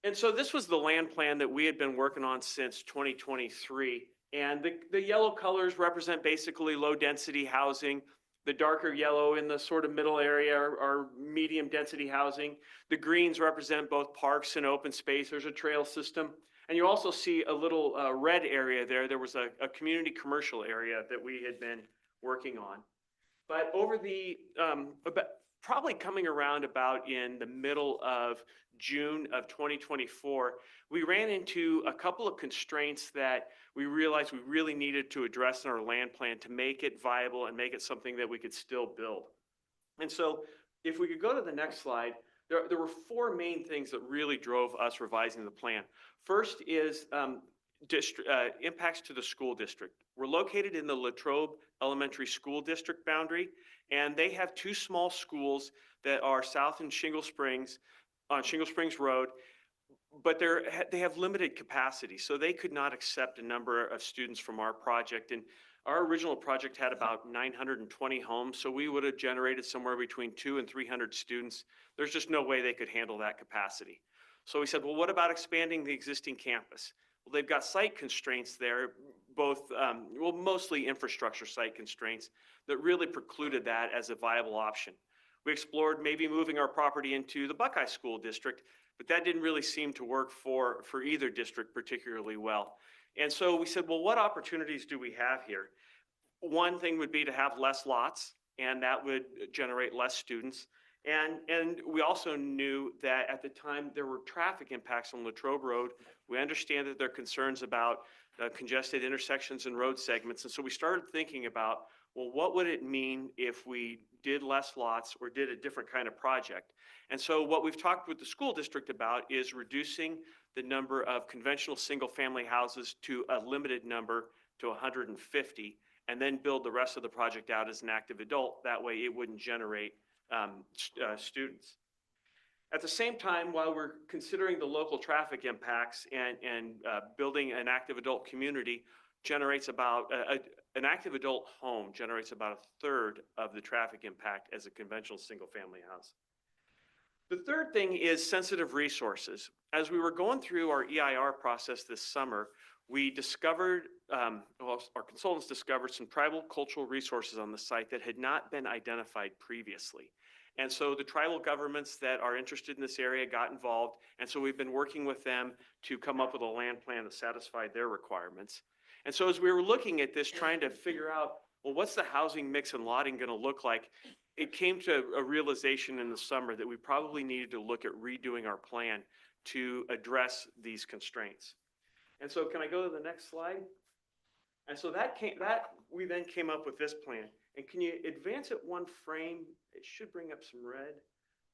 And so this was the land plan that we had been working on since 2023. And the yellow colors represent basically low density housing. The darker yellow in the sort of middle area are medium density housing. The greens represent both parks and open space. There's a trail system. And you also see a little red area there. There was a community commercial area that we had been working on. But over the, probably coming around about in the middle of June of 2024, we ran into a couple of constraints that we realized we really needed to address in our land plan to make it viable and make it something that we could still build. And so if we could go to the next slide, there were four main things that really drove us revising the plan. First is impacts to the school district. We're located in the Latrobe Elementary School District boundary, and they have two small schools that are south in Shingle Springs, on Shingle Springs Road, but they have limited capacity, so they could not accept a number of students from our project. And our original project had about 920 homes, so we would have generated somewhere between 200 and 300 students. There's just no way they could handle that capacity. So we said, well, what about expanding the existing campus? Well, they've got site constraints there, both, mostly infrastructure site constraints that really precluded that as a viable option. We explored maybe moving our property into the Buckeye School District, but that didn't really seem to work for either district particularly well. And so we said, well, what opportunities do we have here? One thing would be to have less lots, and that would generate less students. And we also knew that at the time there were traffic impacts on Latrobe Road. We understand that there are concerns about congested intersections and road segments. And so we started thinking about, well, what would it mean if we did less lots or did a different kind of project? And so what we've talked with the school district about is reducing the number of conventional single-family houses to a limited number to 150, and then build the rest of the project out as an active adult. That way it wouldn't generate students. At the same time, while we're considering the local traffic impacts and building an active adult community generates about, an active adult home generates about 1/3 of the traffic impact as a conventional single family house. The third thing is sensitive resources. As we were going through our EIR process this summer, we discovered, well, our consultants discovered some tribal cultural resources on the site that had not been identified previously. And so the tribal governments that are interested in this area got involved. And so we've been working with them to come up with a land plan that satisfied their requirements. And so as we were looking at this, trying to figure out, well, what's the housing mix and lotting going to look like? It came to a realization in the summer that we probably needed to look at redoing our plan to address these constraints. And so can I go to the next slide? And so we then came up with this plan. And can you advance it one frame? It should bring up some red.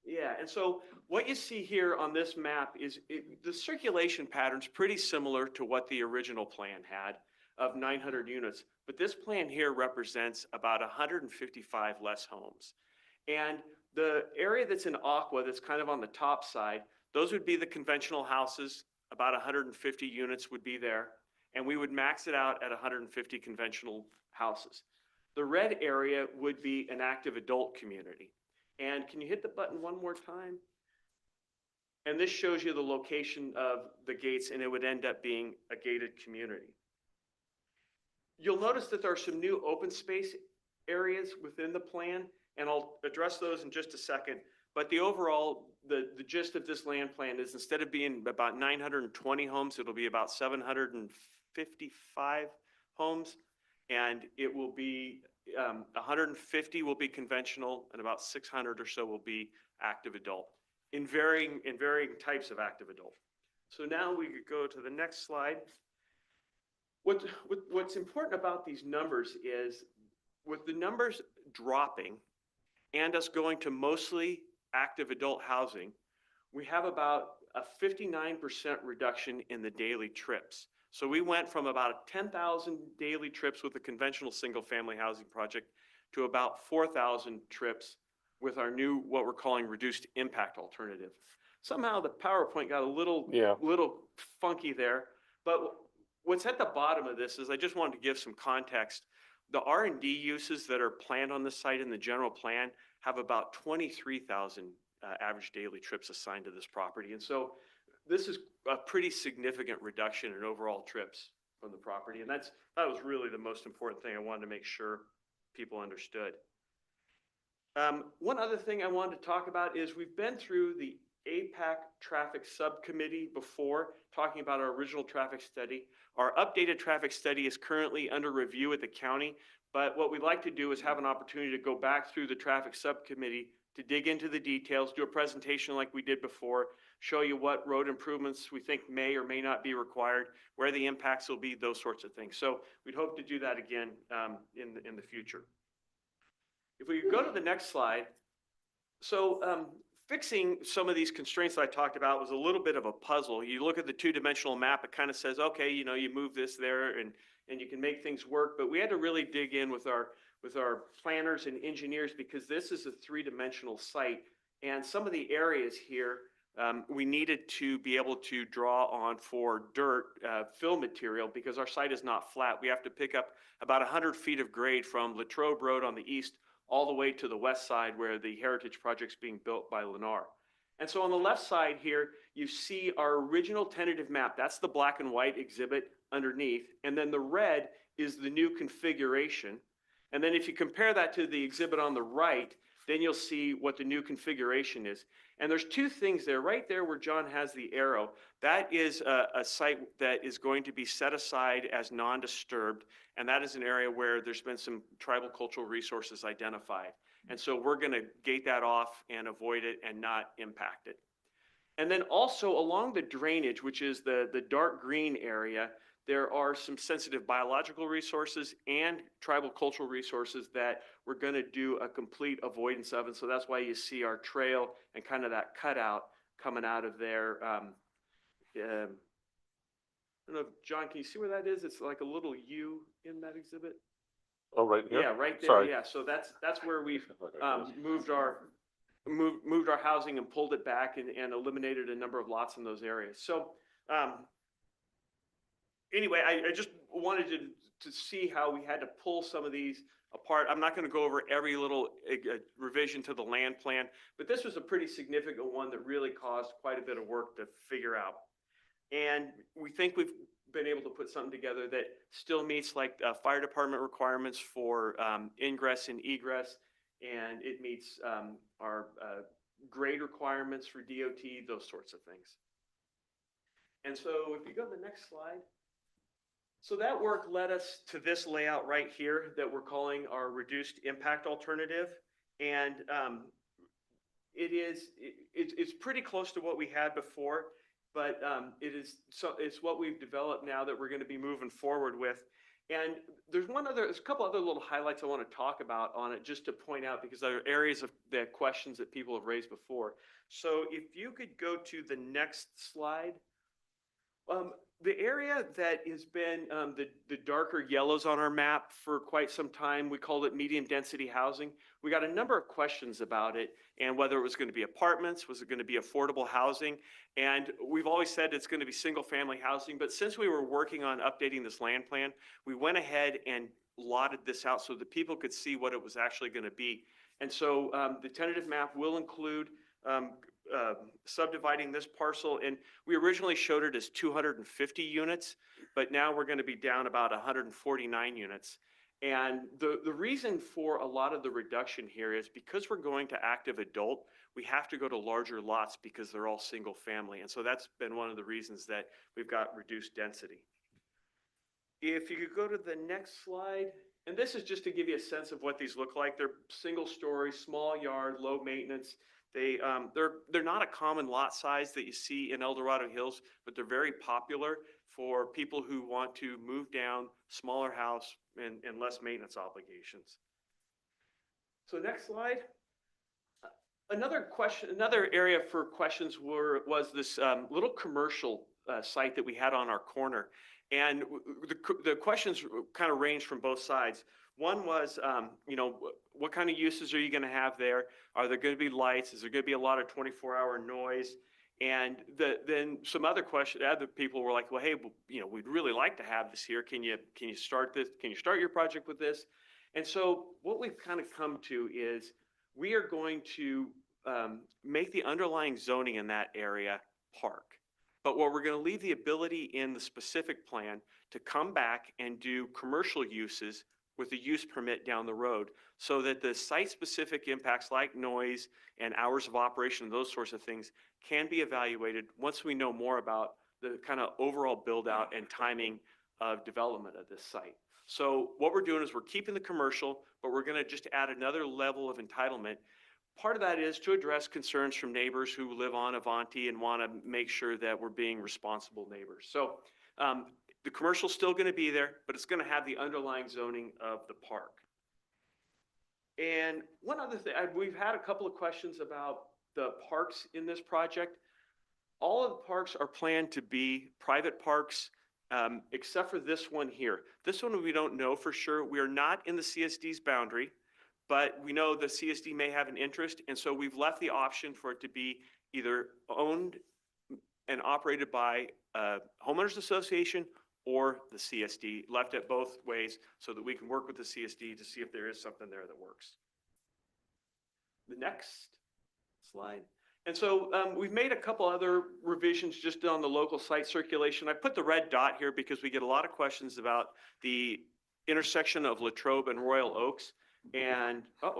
Yeah, and so what you see here on this map is the circulation pattern's pretty similar to what the original plan had of 900 units. But this plan here represents about 155 less homes. And the area that's in aqua, that's kind of on the top side, those would be the conventional houses. About 150 units would be there. And we would max it out at 150 conventional houses. The red area would be an active adult community. And can you hit the button one more time? And this shows you the location of the gates, and it would end up being a gated community. You'll notice that there are some new open space areas within the plan, and I'll address those in just a second. But the overall, the gist of this land plan is instead of being about 920 homes, it'll be about 755 homes. And it will be 150 will be conventional, and about 600 or so will be active adult in varying types of active adult. So now we could go to the next slide. What's important about these numbers is with the numbers dropping and us going to mostly active adult housing, we have about a 59% reduction in the daily trips. So we went from about 10,000 daily trips with a conventional single family housing project to about 4,000 trips with our new, what we're calling reduced impact alternative. Somehow the PowerPoint got a little funky there, but what's at the bottom of this is I just wanted to give some context. The R&D uses that are planned on this site in the general plan have about 23,000 average daily trips assigned to this property. And so this is a pretty significant reduction in overall trips from the property. And that was really the most important thing I wanted to make sure people understood. One other thing I wanted to talk about is we've been through the APAC traffic subcommittee before, talking about our original traffic study. Our updated traffic study is currently under review at the county, but what we'd like to do is have an opportunity to go back through the traffic subcommittee to dig into the details, do a presentation like we did before, show you what road improvements we think may or may not be required, where the impacts will be, those sorts of things. So we'd hope to do that again in the future. If we go to the next slide. So fixing some of these constraints that I talked about was a little bit of a puzzle. You look at the two-dimensional map, it kind of says, okay, you know, you move this there and you can make things work. But we had to really dig in with our planners and engineers because this is a three-dimensional site. And some of the areas here, we needed to be able to draw on for dirt fill material because our site is not flat. We have to pick up about 100 feet of grade from Latrobe Road on the east all the way to the west side where the Heritage Project's being built by Lennar. And so on the left side here, you see our original tentative map. That's the black and white exhibit underneath. And then the red is the new configuration. And then if you compare that to the exhibit on the right, then you'll see what the new configuration is. And there's two things there. Right there where John has the arrow, that is a site that is going to be set aside as non-disturbed. And that is an area where there's been some tribal cultural resources identified. And so we're going to gate that off and avoid it and not impact it. And then also along the drainage, which is the dark green area, there are some sensitive biological resources and tribal cultural resources that we're going to do a complete avoidance of. And so that's why you see our trail and kind of that cutout coming out of there. I don't know, John, can you see where that is? It's like a little U in that exhibit. Oh, right here? Yeah, right there. Sorry. Yeah, so that's where we've moved our housing and pulled it back and eliminated a number of lots in those areas. So anyway, I just wanted to see how we had to pull some of these apart. I'm not going to go over every little revision to the land plan, but this was a pretty significant one that really caused quite a bit of work to figure out. And we think we've been able to put something together that still meets like fire department requirements for ingress and egress, and it meets our grade requirements for DOT, those sorts of things. And so if you go to the next slide. So that work led us to this layout right here that we're calling our reduced impact alternative. And it's pretty close to what we had before, but it's what we've developed now that we're going to be moving forward with. And there's a couple other little highlights I want to talk about on it, just to point out, because there are areas of the questions that people have raised before. So if you could go to the next slide. The area that has been the darker yellows on our map for quite some time, we called it medium density housing. We got a number of questions about it and whether it was going to be apartments, was it going to be affordable housing? And we've always said it's going to be single family housing, but since we were working on updating this land plan, we went ahead and lotted this out so that people could see what it was actually going to be. And so the tentative map will include subdividing this parcel, and we originally showed it as 250 units, but now we're going to be down about 149 units. And the reason for a lot of the reduction here is because we're going to active adult, we have to go to larger lots because they're all single family. And so that's been one of the reasons that we've got reduced density. If you could go to the next slide. And this is just to give you a sense of what these look like. They're single story, small yard, low maintenance. They're not a common lot size that you see in El Dorado Hills, but they're very popular for people who want to move down, smaller house, and less maintenance obligations. So next slide. Another area for questions was this little commercial site that we had on our corner. And the questions kind of range from both sides. One was, what kind of uses are you going to have there? Are there going to be lights? Is there going to be a lot of 24-hour noise? And then some other people were like, well, hey, we'd really like to have this here. Can you start this? Can you start your project with this? And so what we've kind of come to is we are going to make the underlying zoning in that area park. But what we're going to leave the ability in the specific plan to come back and do commercial uses with a use permit down the road, so that the site-specific impacts like noise and hours of operation and those sorts of things can be evaluated once we know more about the kind of overall build-out and timing of development of this site. So what we're doing is we're keeping the commercial, but we're going to just add another level of entitlement. Part of that is to address concerns from neighbors who live on Avanti and want to make sure that we're being responsible neighbors. So the commercial's still going to be there, but it's going to have the underlying zoning of the park. And one other thing, we've had a couple of questions about the parks in this project. All of the parks are planned to be private parks, except for this one here. This one we don't know for sure. We are not in the CSD's boundary, but we know the CSD may have an interest, and so we've left the option for it to be either owned and operated by a homeowners association or the CSD, left it both ways so that we can work with the CSD to see if there is something there that works. The next slide. And so we've made a couple other revisions just on the local site circulation. I put the red dot here because we get a lot of questions about the intersection of Latrobe and Royal Oaks. And That's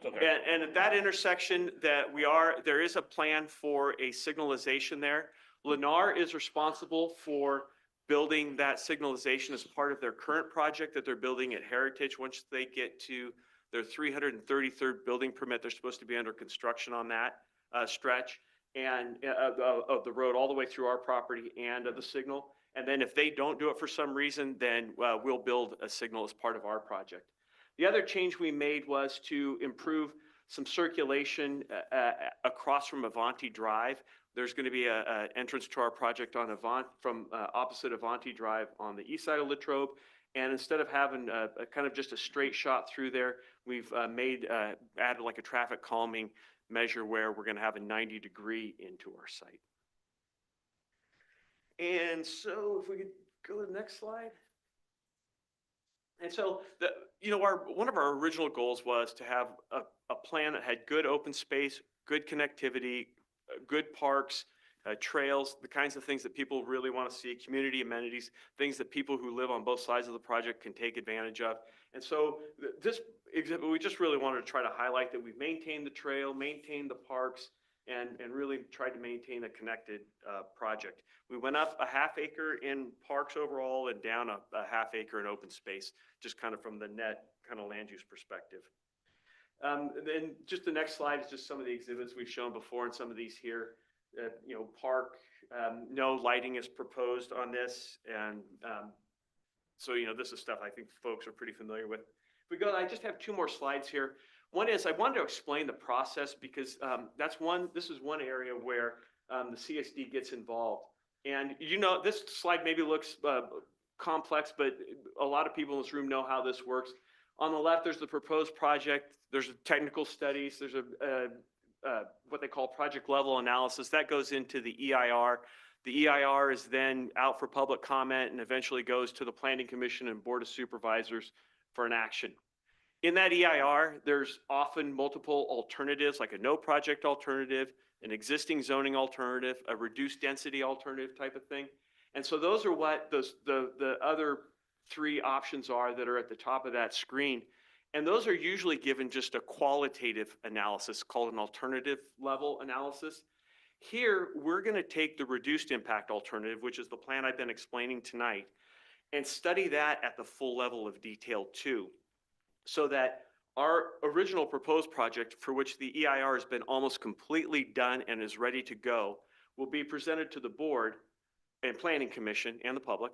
okay. and at that intersection there is a plan for a signalization there. Lennar is responsible for building that signalization as part of their current project that they're building at Heritage. Once they get to their 333rd building permit, they're supposed to be under construction on that stretch and of the road all the way through our property and of the signal. And then if they don't do it for some reason, then we'll build a signal as part of our project. The other change we made was to improve some circulation across from Avanti Drive. There's going to be an entrance to our project on from opposite Avanti Drive on the east side of Latrobe. And instead of having a kind of just a straight shot through there, we've added like a traffic calming measure where we're going to have a 90-degree into our site. And so if we could go to the next slide. And so one of our original goals was to have a plan that had good open space, good connectivity, good parks, trails, the kinds of things that people really want to see, community amenities, things that people who live on both sides of the project can take advantage of. And so this exhibit, we just really wanted to try to highlight that we've maintained the trail, maintained the parks, and really tried to maintain a connected project. We went up a half acre in parks overall and down a half acre in open space, just kind of from the net kind of land use perspective. Then just the next slide is just some of the exhibits we've shown before, and some of these here. Park, no lighting is proposed on this, and so this is stuff I think folks are pretty familiar with. If we go, I just have two more slides here. One is I wanted to explain the process because this is one area where the CSD gets involved. And this slide maybe looks complex, but a lot of people in this room know how this works. On the left, there's the proposed project. There's technical studies. There's what they call project level analysis that goes into the EIR. The EIR is then out for public comment and eventually goes to the Planning Commission and Board of Supervisors for an action. In that EIR, there's often multiple alternatives, like a no project alternative, an existing zoning alternative, a reduced density alternative type of thing. And so those are what the other three options are that are at the top of that screen. And those are usually given just a qualitative analysis called an alternative level analysis. Here, we're going to take the reduced impact alternative, which is the plan I've been explaining tonight, and study that at the full level of detail too, so that our original proposed project, for which the EIR has been almost completely done and is ready to go, will be presented to the board and Planning Commission and the public.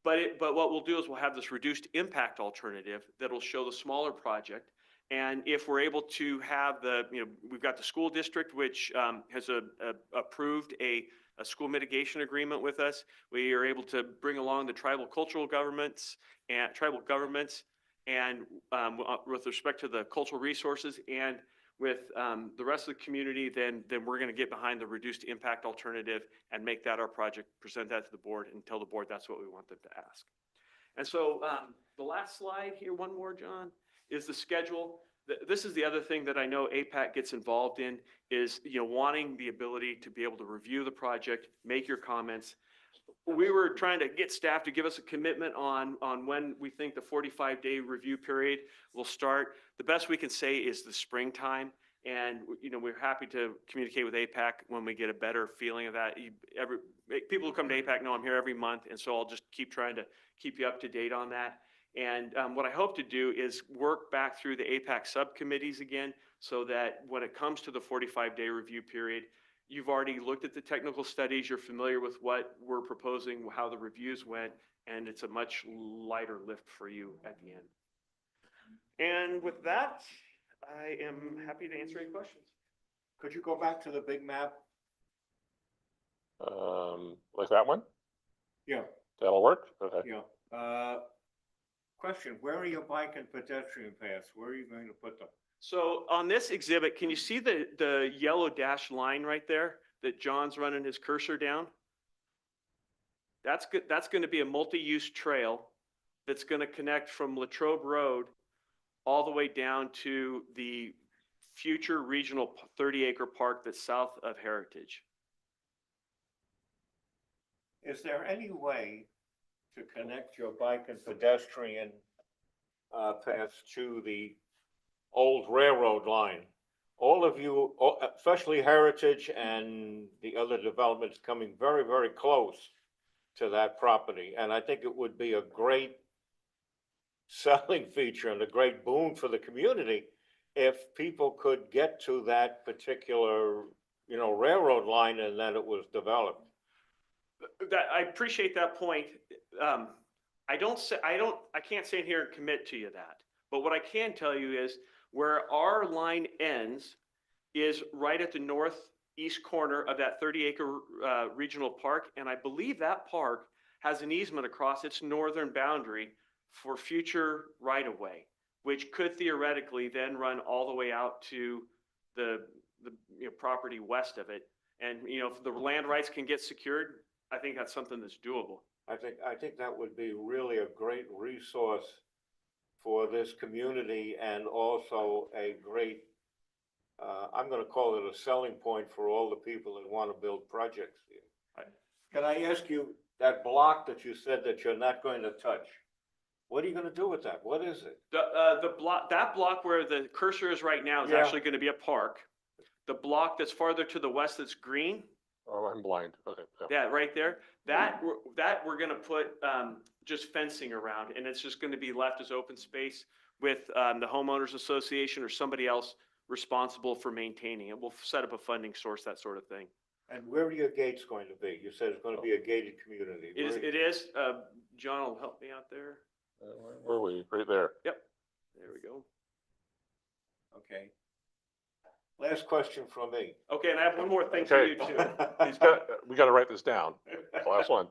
But what we'll do is we'll have this reduced impact alternative that'll show the smaller project. And if we're able to have we've got the school district, which has approved a school mitigation agreement with us. We are able to bring along the tribal governments and with respect to the cultural resources and with the rest of the community, then we're going to get behind the reduced impact alternative and make that our project, present that to the board, and tell the board that's what we want them to ask. And so the last slide here, one more, John, is the schedule. This is the other thing that I know APAC gets involved in is wanting the ability to be able to review the project, make your comments. We were trying to get staff to give us a commitment on when we think the 45-day review period will start. The best we can say is the springtime. And, we're happy to communicate with APAC when we get a better feeling of that. People who come to APAC know I'm here every month. And so I'll just keep trying to keep you up to date on that. And what I hope to do is work back through the APAC subcommittees again, so that when it comes to the 45-day review period, you've already looked at the technical studies, you're familiar with what we're proposing, how the reviews went, and it's a much lighter lift for you at the end. And with that, I am happy to answer any questions. Could you go back to the big map? Like that one? Yeah. That'll work? Okay. Yeah. Question, where are your bike and pedestrian paths? Where are you going to put them? So on this exhibit, can you see the yellow dashed line right there that John's running his cursor down? That's good. That's going to be a multi-use trail that's going to connect from Latrobe Road all the way down to the future regional 30-acre park that's south of Heritage. Is there any way to connect your bike and pedestrian paths to the old railroad line? All of you, especially Heritage and the other developments, coming very, very close to that property. And I think it would be a great selling feature and a great boon for the community if people could get to that particular, railroad line and then it was developed. I appreciate that point. I can't stand here and commit to you that. But what I can tell you is where our line ends is right at the northeast corner of that 30-acre regional park. And I believe that park has an easement across its northern boundary for future right-of-way, which could theoretically then run all the way out to the property west of it. And, if the land rights can get secured, I think that's something that's doable. I think that would be really a great resource for this community and also a great, I'm gonna call it a selling point for all the people that want to build projects here. Can I ask you, that block that you said that you're not going to touch, what are you gonna do with that? What is it? The block, that block where the cursor is right now is Yeah. actually going to be a park. The block that's farther to the west that's green, Oh, I'm blind. Okay. Yeah. yeah, right there, that we're going to put just fencing around, and it's just going to be left as open space with the homeowners association or somebody else responsible for maintaining it. We'll set up a funding source, that sort of thing. And where are your gates going to be? You said it's gonna be a gated community. It is, John will help me out there. Where are we? Right there. Yep, there we go. Okay. Last question from me. Okay, and I have one more thing for you too. We got to write this down. The last one.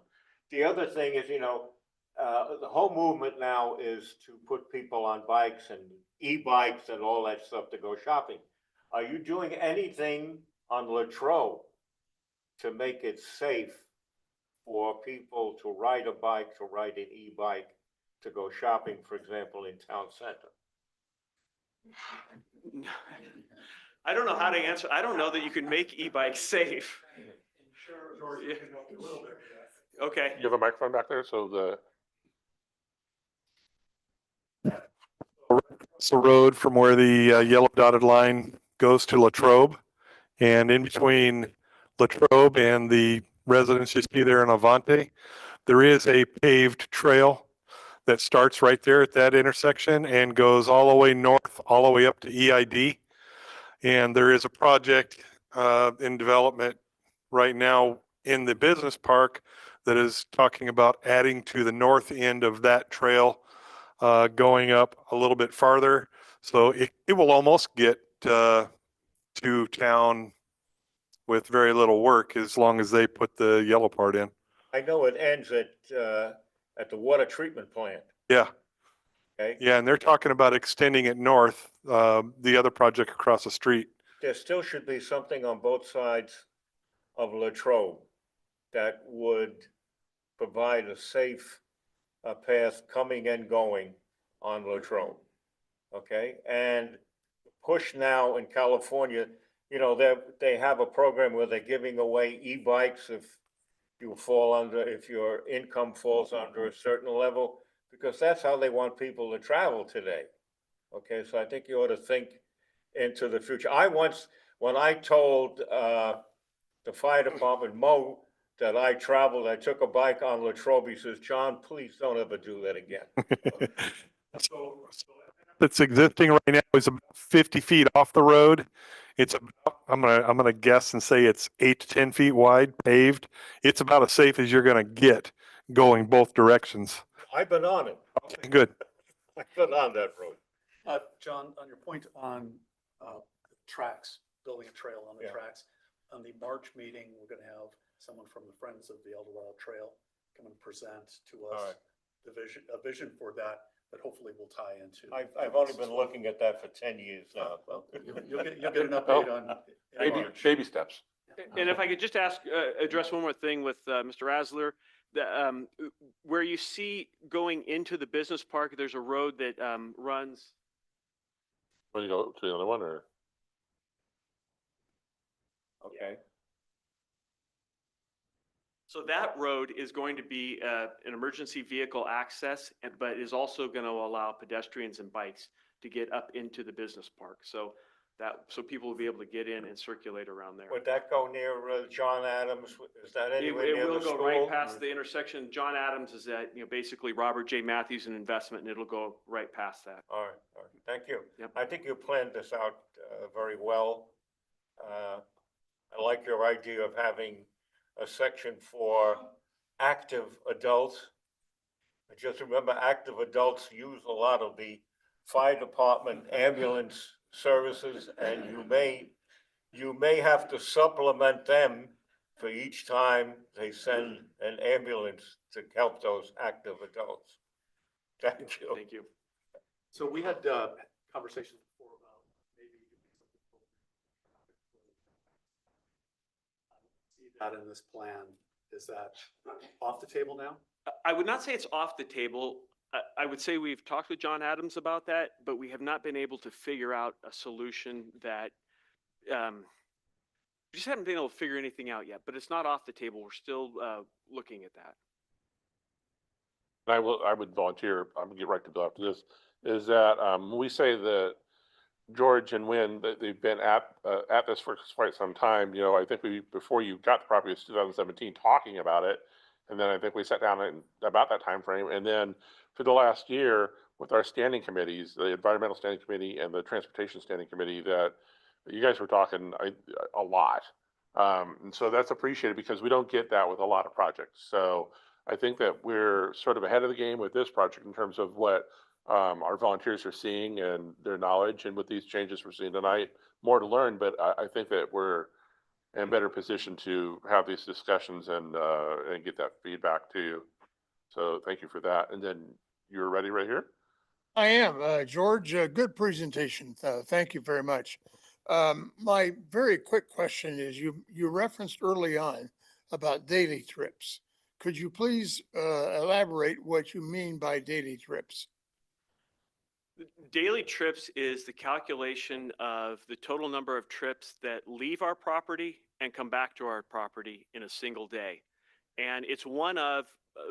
The other thing is, the whole movement now is to put people on bikes and e-bikes and all that stuff to go shopping. Are you doing anything on Latrobe to make it safe for people to ride a bike, to ride an e-bike, to go shopping, for example, in town center? I don't know how to answer. I don't know that you can make e-bikes safe. Yeah. Okay. You have a microphone back there, so It's the road from where the yellow dotted line goes to Latrobe. And in between Latrobe and the residence you see there in Avante, there is a paved trail that starts right there at that intersection and goes all the way north, all the way up to EID. And there is a project in development right now in the business park that is talking about adding to the north end of that trail, going up a little bit farther. So it will almost get to town with very little work as long as they put the yellow part in. I know it ends at the water treatment plant. Yeah. Okay. Yeah, and they're talking about extending it north, the other project across the street. There still should be something on both sides of Latrobe that would provide a safe path coming and going on Latrobe. Okay, and push now in California, they have a program where they're giving away e-bikes if your income falls under a certain level, because that's how they want people to travel today. Okay, so I think you ought to think into the future. When I told the fire department, Mo, that I traveled, I took a bike on Latrobe, he says, "John, please don't ever do that again." That's existing right now is about 50 feet off the road. It's about, I'm gonna guess and say it's 8 to 10 feet wide, paved. It's about as safe as you're gonna get going both directions. I've been on it. Okay, good. I've been on that road. John, on your point on tracks, building a trail on the Yeah. tracks, on the March meeting, we're gonna have someone from the Friends of the El Dorado Trail come and present to All us right. a vision for that hopefully will tie into. I've only been looking at that for 10 years now. Well, you'll get an update on. baby steps. And if I could just address one more thing with Mr. Asler, where you see going into the business park, there's a road that runs. Want to go to the other one or? Okay. So that road is going to be an emergency vehicle access, but is also going to allow pedestrians and bikes to get up into the business park. So people will be able to get in and circulate around there. Would that go near John Adams? Is that anywhere It near will the go school? right past the intersection. John Adams is at, basically Robert J. Matthews and Investment, and it'll go right past that. All right, thank you. Yep. I think you planned this out very well. I like your idea of having a section for active adults. Just remember, active adults use a lot of the fire department ambulance services, and you may have to supplement them for each time they send an ambulance to help those active adults. Thank you. Thank you. So we had conversations before about maybe see that in this plan. Is that off the table now? I would not say it's off the table. I would say we've talked with John Adams about that, but we have not been able to figure out a solution that, we just haven't been able to figure anything out yet, but it's not off the table. We're still looking at that. I would volunteer, I'm gonna get right to Bill after this, is that, we say that George and Wynn, that they've been at this for quite some time, you know, I think before you got the property, it was 2017, talking about it. And then I think we sat down and about that time frame, and then for the last year, with our standing committees, the Environmental Standing Committee and the Transportation Standing Committee, that you guys were talking a lot. And so that's appreciated because we don't get that with a lot of projects. So I think that we're sort of ahead of the game with this project in terms of what our volunteers are seeing and their knowledge. And with these changes we're seeing tonight, more to learn, but I think that we're in a better position to have these discussions and get that feedback to you. So thank you for that. And then you're ready right here? I am, George, good presentation. Thank you very much. My very quick question is you referenced early on about daily trips. Could you please elaborate what you mean by daily trips? Daily trips is the calculation of the total number of trips that leave our property and come back to our property in a single day. And it's one of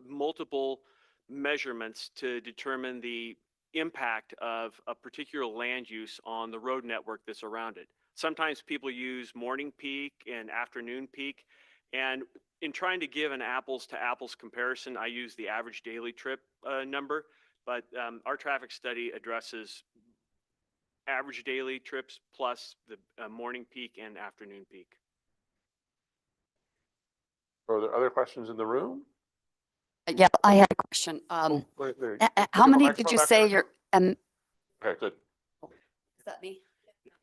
multiple measurements to determine the impact of a particular land use on the road network that's around it. Sometimes people use morning peak and afternoon peak. And in trying to give an apples to apples comparison, I use the average daily trip number. But our traffic study addresses average daily trips plus the morning peak and afternoon peak. Are there other questions in the room? Yeah, I had a question. How many did you say you're, Okay, good. is that me?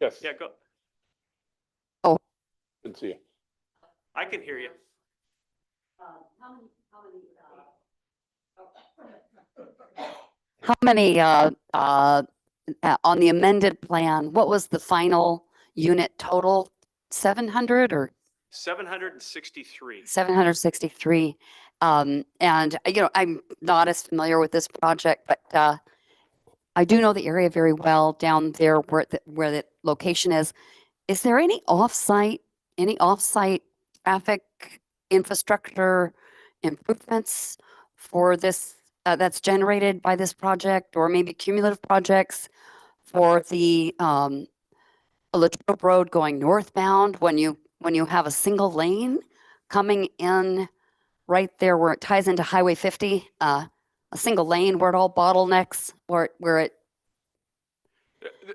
Yes. Yeah, go. Oh. Didn't see you. I can hear you. How many, on the amended plan, what was the final unit total? 700 or 763. 763? And, you know, I'm not as familiar with this project, but I do know the area very well down there where the location is. Is there any offsite traffic infrastructure improvements for this that's generated by this project, or maybe cumulative projects for the Latrobe Road going northbound when you have a single lane coming in right there where it ties into Highway 50, a single lane where it all bottlenecks, where it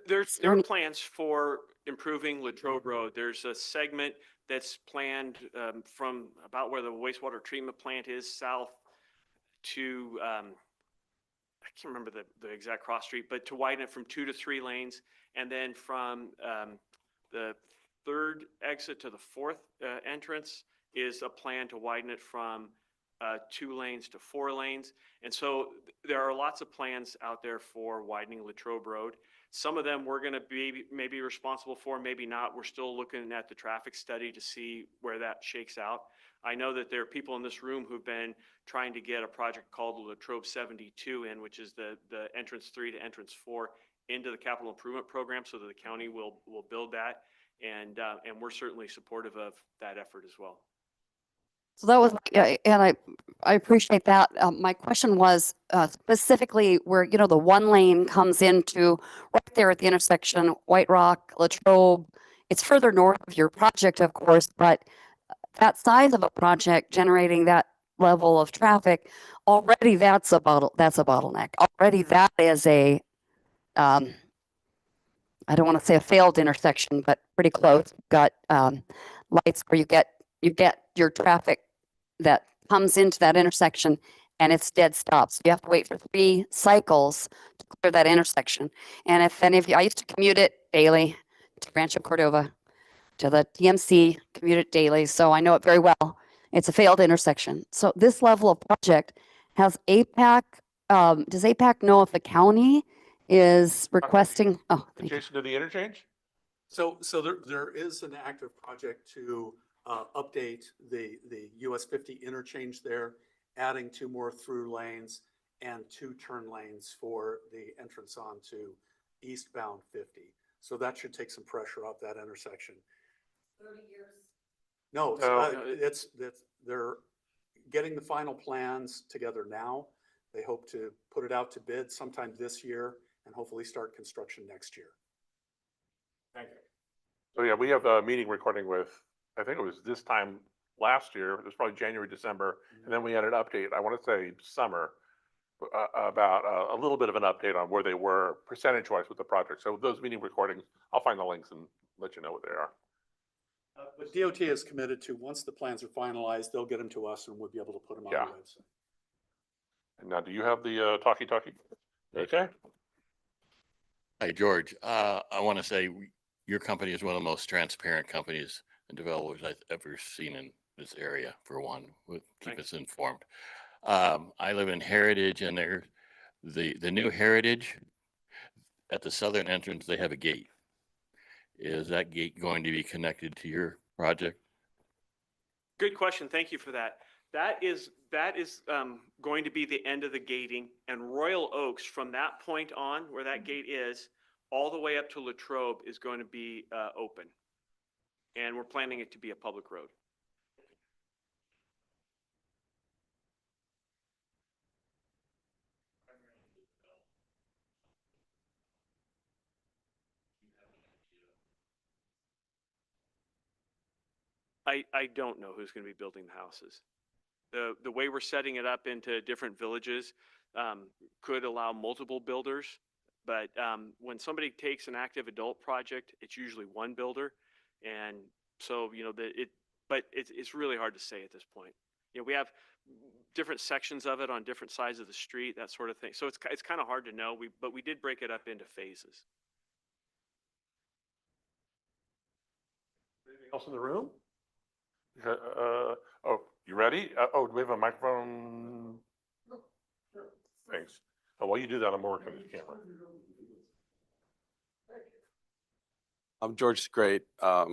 There are plans for improving Latrobe Road. There's a segment that's planned from about where the wastewater treatment plant is south to, I can't remember the exact cross street, but to widen it from 2 to 3 lanes. And then from the third exit to the fourth entrance is a plan to widen it from 2 lanes to 4 lanes. And so there are lots of plans out there for widening Latrobe Road. Some of them we're going to be maybe responsible for, maybe not. We're still looking at the traffic study to see where that shakes out. I know that there are people in this room who've been trying to get a project called Latrobe 72 in, which is the entrance 3 to entrance 4 into the capital improvement program, so that the county will build that. And we're certainly supportive of that effort as well. So that was, and I appreciate that. My question was specifically where, you know, the one lane comes into right there at the intersection, White Rock, Latrobe. It's further north of your project, of course, but that size of a project generating that level of traffic, already that's a bottleneck. Already that is a, I don't want to say a failed intersection, but pretty close. Got lights where you get your traffic that comes into that intersection and it's dead stops. You have to wait for 3 cycles to clear that intersection. And if any of you, I used to commute it daily to Rancho Cordova, to the TMC, commute it daily, so I know it very well. It's a failed intersection. So this level of project has APAC, does APAC know if the county is requesting? Oh, Adjacent to the interchange? So there is an active project to update the US 50 interchange there, adding 2 more through lanes and 2 turn lanes for the entrance onto eastbound 50. So that should take some pressure off that intersection. 30 years. No, No. they're getting the final plans together now. They hope to put it out to bid sometime this year and hopefully start construction next year. Thank you. So yeah, we have a meeting recording with, I think it was this time last year, it was probably January, December, and then we had an update, I want to say summer, about a little bit of an update on where they were percentage-wise with the project. So those meeting recordings, I'll find the links and let you know what they are. But DOT is committed to, once the plans are finalized, they'll get them to us and we'll be able to put them on the Yeah. website. And now, do you have the talkie-talkie? Okay. Hi, George. I want to say your company is one of the most transparent companies and developers I've ever seen in this area, for one, would keep us informed. I live in Heritage, and there, the new Heritage, at the southern entrance, they have a gate. Is that gate going to be connected to your project? Good question. Thank you for that. That is going to be the end of the gating, and Royal Oaks, from that point on where that gate is, all the way up to Latrobe is going to be open. And we're planning it to be a public road. I don't know who's going to be building the houses. The way we're setting it up into different villages could allow multiple builders. But when somebody takes an active adult project, it's usually one builder. And so, you know, but it's really hard to say at this point. You know, we have different sections of it on different sides of the street, that sort of thing. So it's kind of hard to know. But we did break it up into phases. Anything else in the room? Oh, you ready? Oh, do we have a microphone? Sure. Thanks. Oh, while you do that, I'm working on the camera. I'm George. Great. I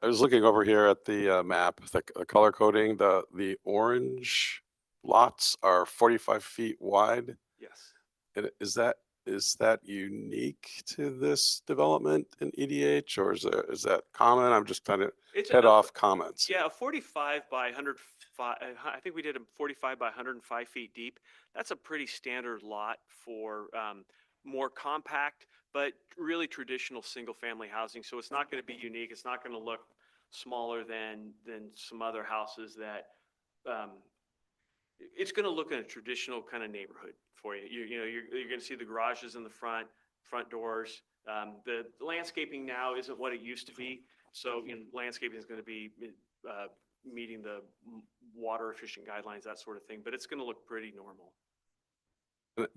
was looking over here at the map, the color coding. The orange lots are 45 feet wide. Yes. And is that unique to this development in EDH, or is that common? I'm just trying to head off comments. Yeah, a 45 by 105, I think we did a 45 by 105 feet deep. That's a pretty standard lot for more compact, but really traditional single family housing. So it's not going to be unique. It's not going to look smaller than some other houses that, it's going to look in a traditional kind of neighborhood for you. You're going to see the garages in the front doors. The landscaping now isn't what it used to be. So, you know, landscaping is going to be meeting the water efficient guidelines, that sort of thing, but it's going to look pretty normal.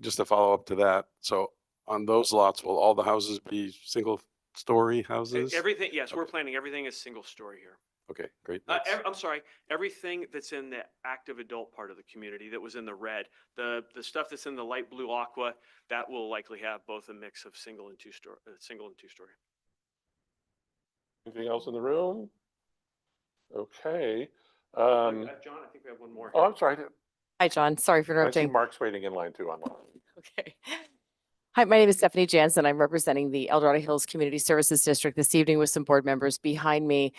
Just to follow up to that, so on those lots, will all the houses be single story houses? Everything, yes, we're planning everything is single story here. Okay, great. I'm sorry, everything that's in the active adult part of the community that was in the red, the stuff that's in the light blue aqua, that will likely have both a mix of single and two story. Anything else in the room? Okay. John, I think we have one more. Oh, I'm sorry. Hi, John. Sorry for I see interrupting. Mark's waiting in line too online. Okay. Hi, my name is Stephanie Jansen. I'm representing the El Dorado Hills Community Services District this evening with some board members behind me.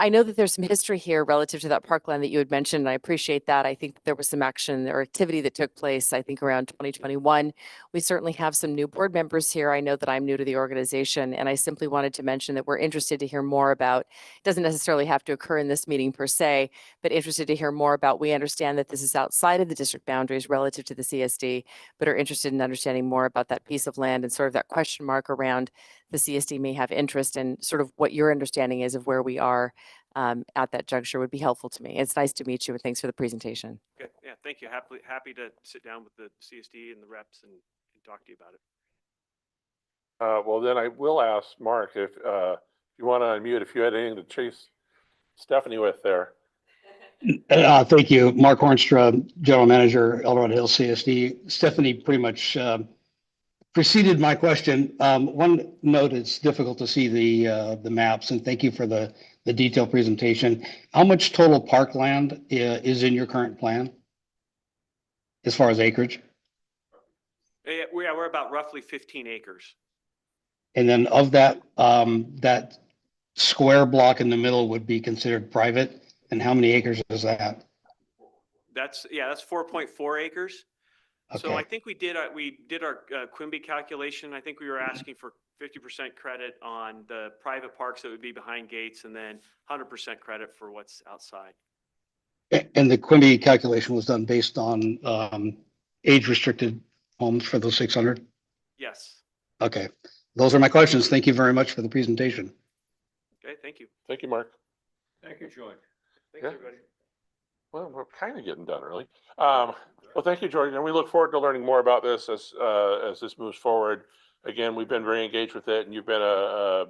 I know that there's some history here relative to that parkland that you had mentioned, and I appreciate that. I think there was some action or activity that took place, I think around 2021. We certainly have some new board members here. I know that I'm new to the organization, and I simply wanted to mention that we're interested to hear more about, it doesn't necessarily have to occur in this meeting per se, but interested to hear more about, we understand that this is outside of the district boundaries relative to the CSD, but are interested in understanding more about that piece of land and sort of that question mark around the CSD may have interest and sort of what your understanding is of where we are at that juncture would be helpful to me. It's nice to meet you and thanks for the presentation. Okay, yeah, thank you. Happy to sit down with the CSD and the reps and talk to you about it. Well, then I will ask Mark if you want to unmute, if you had anything to chase Stephanie with there. Thank you. Mark Hornstra, General Manager, El Dorado Hills CSD. Stephanie pretty much preceded my question. One note, it's difficult to see the maps, and thank you for the detailed presentation. How much total parkland is in your current plan as far as acreage? We're about roughly 15 acres. And then of that, that square block in the middle would be considered private. And how many acres is that? That's 4.4 acres. So I Okay. think we did our Quimby calculation. I think we were asking for 50% credit on the private parks that would be behind gates, and then 100% credit for what's outside. And the Quimby calculation was done based on age restricted homes for those 600? Yes. Okay. Those are my questions. Thank you very much for the presentation. Okay, thank you. Thank you, Mark. Thank you, George. Thanks, Yeah. everybody. Well, we're kind of getting done early. Well, thank you, George, and we look forward to learning more about this as this moves forward. Again, we've been very engaged with it, and you've been a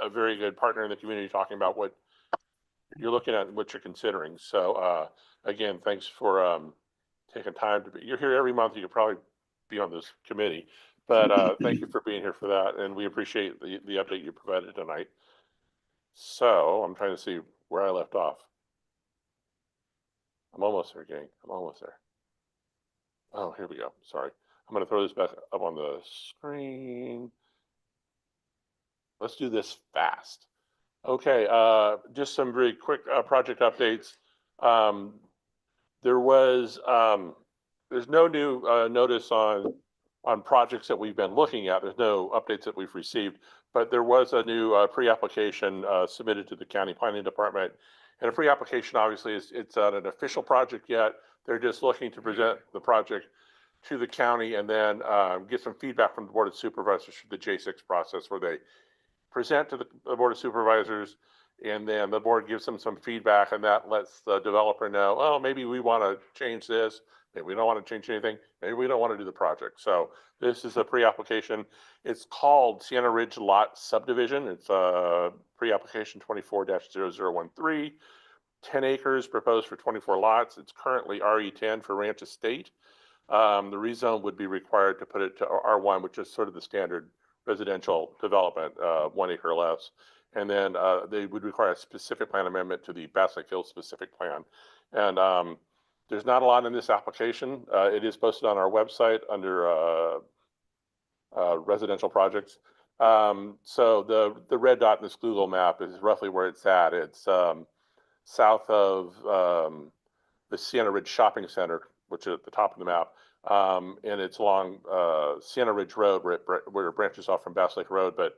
very good partner in the community talking about what you're looking at and what you're considering. So again, thanks for taking time to be. You're here every month. You could probably be on this committee, but thank you for being here for that, and we appreciate the update you provided tonight. So I'm trying to see where I left off. I'm almost there, gang. I'm almost there. Oh, here we go. Sorry. I'm going to throw this back up on the screen. Let's do this fast. Okay, just some very quick project updates. There's no new notice on projects that we've been looking at. There's no updates that we've received, but there was a new pre-application submitted to the county planning department. And a pre-application, obviously, it's not an official project yet. They're just looking to present the project to the county and then get some feedback from the Board of Supervisors through the J6 process, where they present to the Board of Supervisors, and then the board gives them some feedback, and that lets the developer know, oh, maybe we want to change this, maybe we don't want to change anything, maybe we don't want to do the project. So this is a pre-application. It's called Sienna Ridge Lot Subdivision. It's a pre-application 24-0013, 10 acres proposed for 24 lots. It's currently RE10 for Ranch Estate. The rezone would be required to put it to R1, which is sort of the standard residential development, 1 acre or less. And then they would require a specific plan amendment to the Bass Lake Hills specific plan. And there's not a lot in this application. It is posted on our website under residential projects. So the red dot in this Google map is roughly where it's at. It's south of the Sienna Ridge Shopping Center, which is at the top of the map. And it's along Sienna Ridge Road where it branches off from Bass Lake Road, but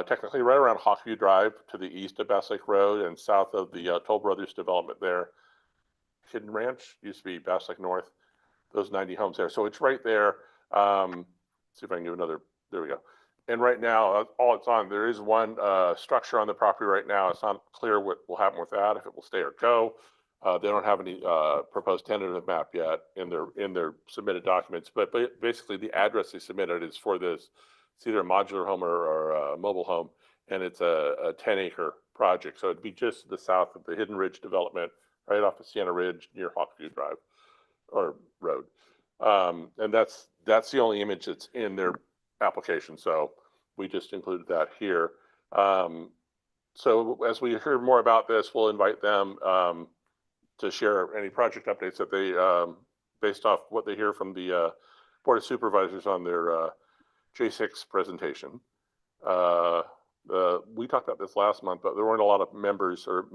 technically right around Hawkview Drive to the east of Bass Lake Road and south of the Toll Brothers development there. Hidden Ranch used to be Bass Lake North, those 90 homes there. So it's right there. See if I can give another, there we go. And right now, all it's on, there is one structure on the property right now. It's not clear what will happen with that, if it will stay or go. They don't have any proposed tentative map yet in their submitted documents, but basically the address they submitted is for this. It's either a modular home or a mobile home, and it's a 10-acre project. So it'd be just to the south of the Hidden Ridge development, right off of Sienna Ridge near Hawkview Drive or Road. And that's the only image that's in their application. So we just included that here. So as we hear more about this, we'll invite them to share any project updates that they, based off what they hear from the Board of Supervisors on their J6 presentation. We talked about this last month, but there weren't a lot of members or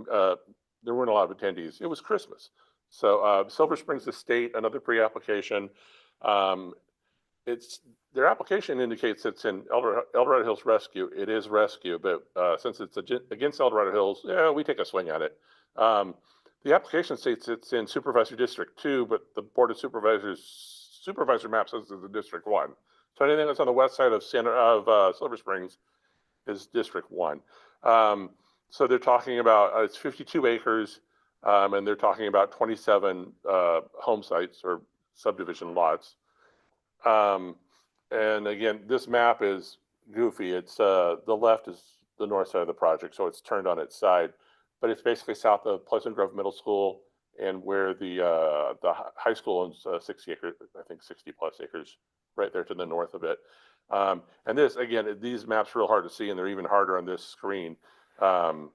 there weren't a lot of attendees. It was Christmas. So Silver Springs Estate, another pre-application. Their application indicates it's in El Dorado Hills Rescue. It is rescue, but since it's against El Dorado Hills, yeah, we take a swing at it. The application states it's in Supervisor District 2, but the Board of Supervisors supervisor map says it's a District 1. So anything that's on the west side of Silver Springs is District 1. So they're talking about it's 52 acres, and they're talking about 27 home sites or subdivision lots. And again, this map is goofy. It's the left is the north side of the project, so it's turned on its side. But it's basically south of Pleasant Grove Middle School and where the high school owns 60 acres, I think 60 plus acres, right there to the north of it. And this, again, these maps are real hard to see, and they're even harder on this screen. And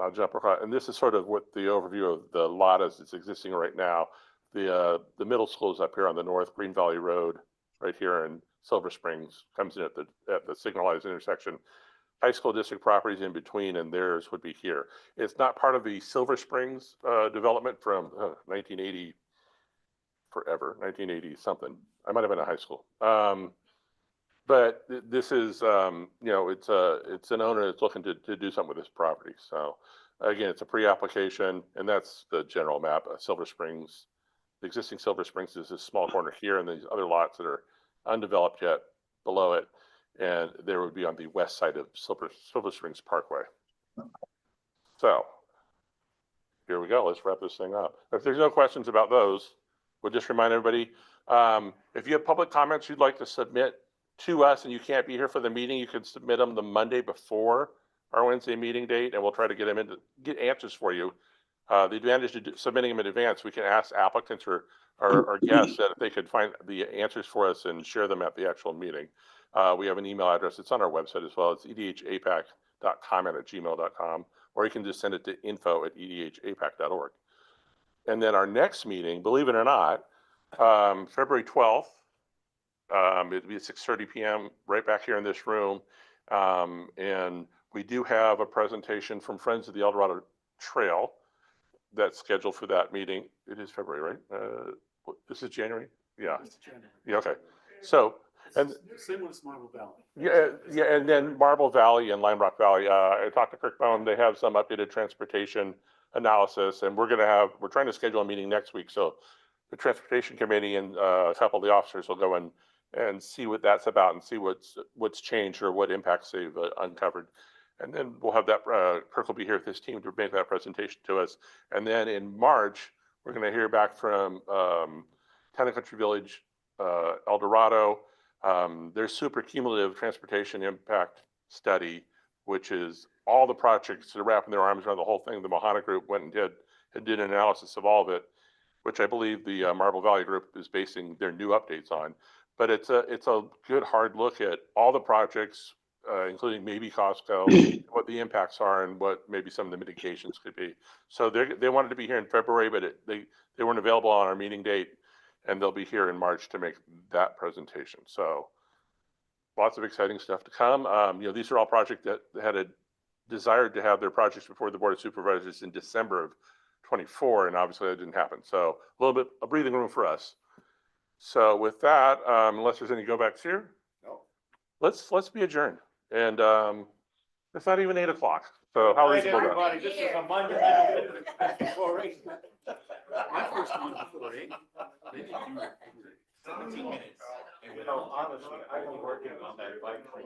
I'll jump across. And this is sort of what the overview of the lot as it's existing right now. The middle school is up here on the north, Green Valley Road, right here in Silver Springs, comes in at the signalized intersection. High school district properties in between, and theirs would be here. It's not part of the Silver Springs development from 1980, forever, 1980 something. I might have been in high school. But this is, it's an owner that's looking to do something with this property. So again, it's a pre-application, and that's the general map. Silver Springs, the existing Silver Springs is this small corner here, and these other lots that are undeveloped yet below it. And there would be on the west side of Silver Springs Parkway. So here we go. Let's wrap this thing up. If there's no questions about those, we'll just remind everybody, if you have public comments you'd like to submit to us and you can't be here for the meeting, you can submit them the Monday before our Wednesday meeting date, and we'll try to get answers for you. The advantage of submitting them in advance, we can ask applicants or guests that if they could find the answers for us and share them at the actual meeting. We have an email address. It's on our website as well. It's edhapac.comment@gmail.com, or you can just send it to info@edhapac.org. And then our next meeting, believe it or not, February 12th, it'll be at 6:30 p.m. right back here in this room. And we do have a presentation from Friends of the El Dorado Trail that's scheduled for that meeting. It is February, right? This is January? Yeah. Yeah, okay. So, and same one as Marble Valley. yeah, and then Marble Valley and Lime Rock Valley. I talked to Kirkbone. They have some updated transportation analysis, and we're trying to schedule a meeting next week. So the transportation committee and a couple of the officers will go in and see what that's about and see what's changed or what impacts they've uncovered. And then we'll have that, Kirk will be here with his team to make that presentation to us. And then in March, we're going to hear back from Town and Country Village, El Dorado, their super cumulative transportation impact study, which is all the projects that are wrapping their arms around the whole thing. The Mohana group went and did an analysis of all of it, which I believe the Marble Valley group is basing their new updates on. But it's a good hard look at all the projects, including maybe Costco, what the impacts are and what maybe some of the mitigations could be. So they wanted to be here in February, but they weren't available on our meeting date, and they'll be here in March to make that presentation. So lots of exciting stuff to come. These are all projects that had a desire to have their projects before the Board of Supervisors in December of 24, and obviously that didn't happen. So a little bit of breathing room for us. So with that, unless there's any go backs here, no. Let's be adjourned. And it's not even 8 o'clock. So how reasonable is that? This is a monumental before 8. My first one before 8. 17 minutes. Honestly, I've been working on that bike for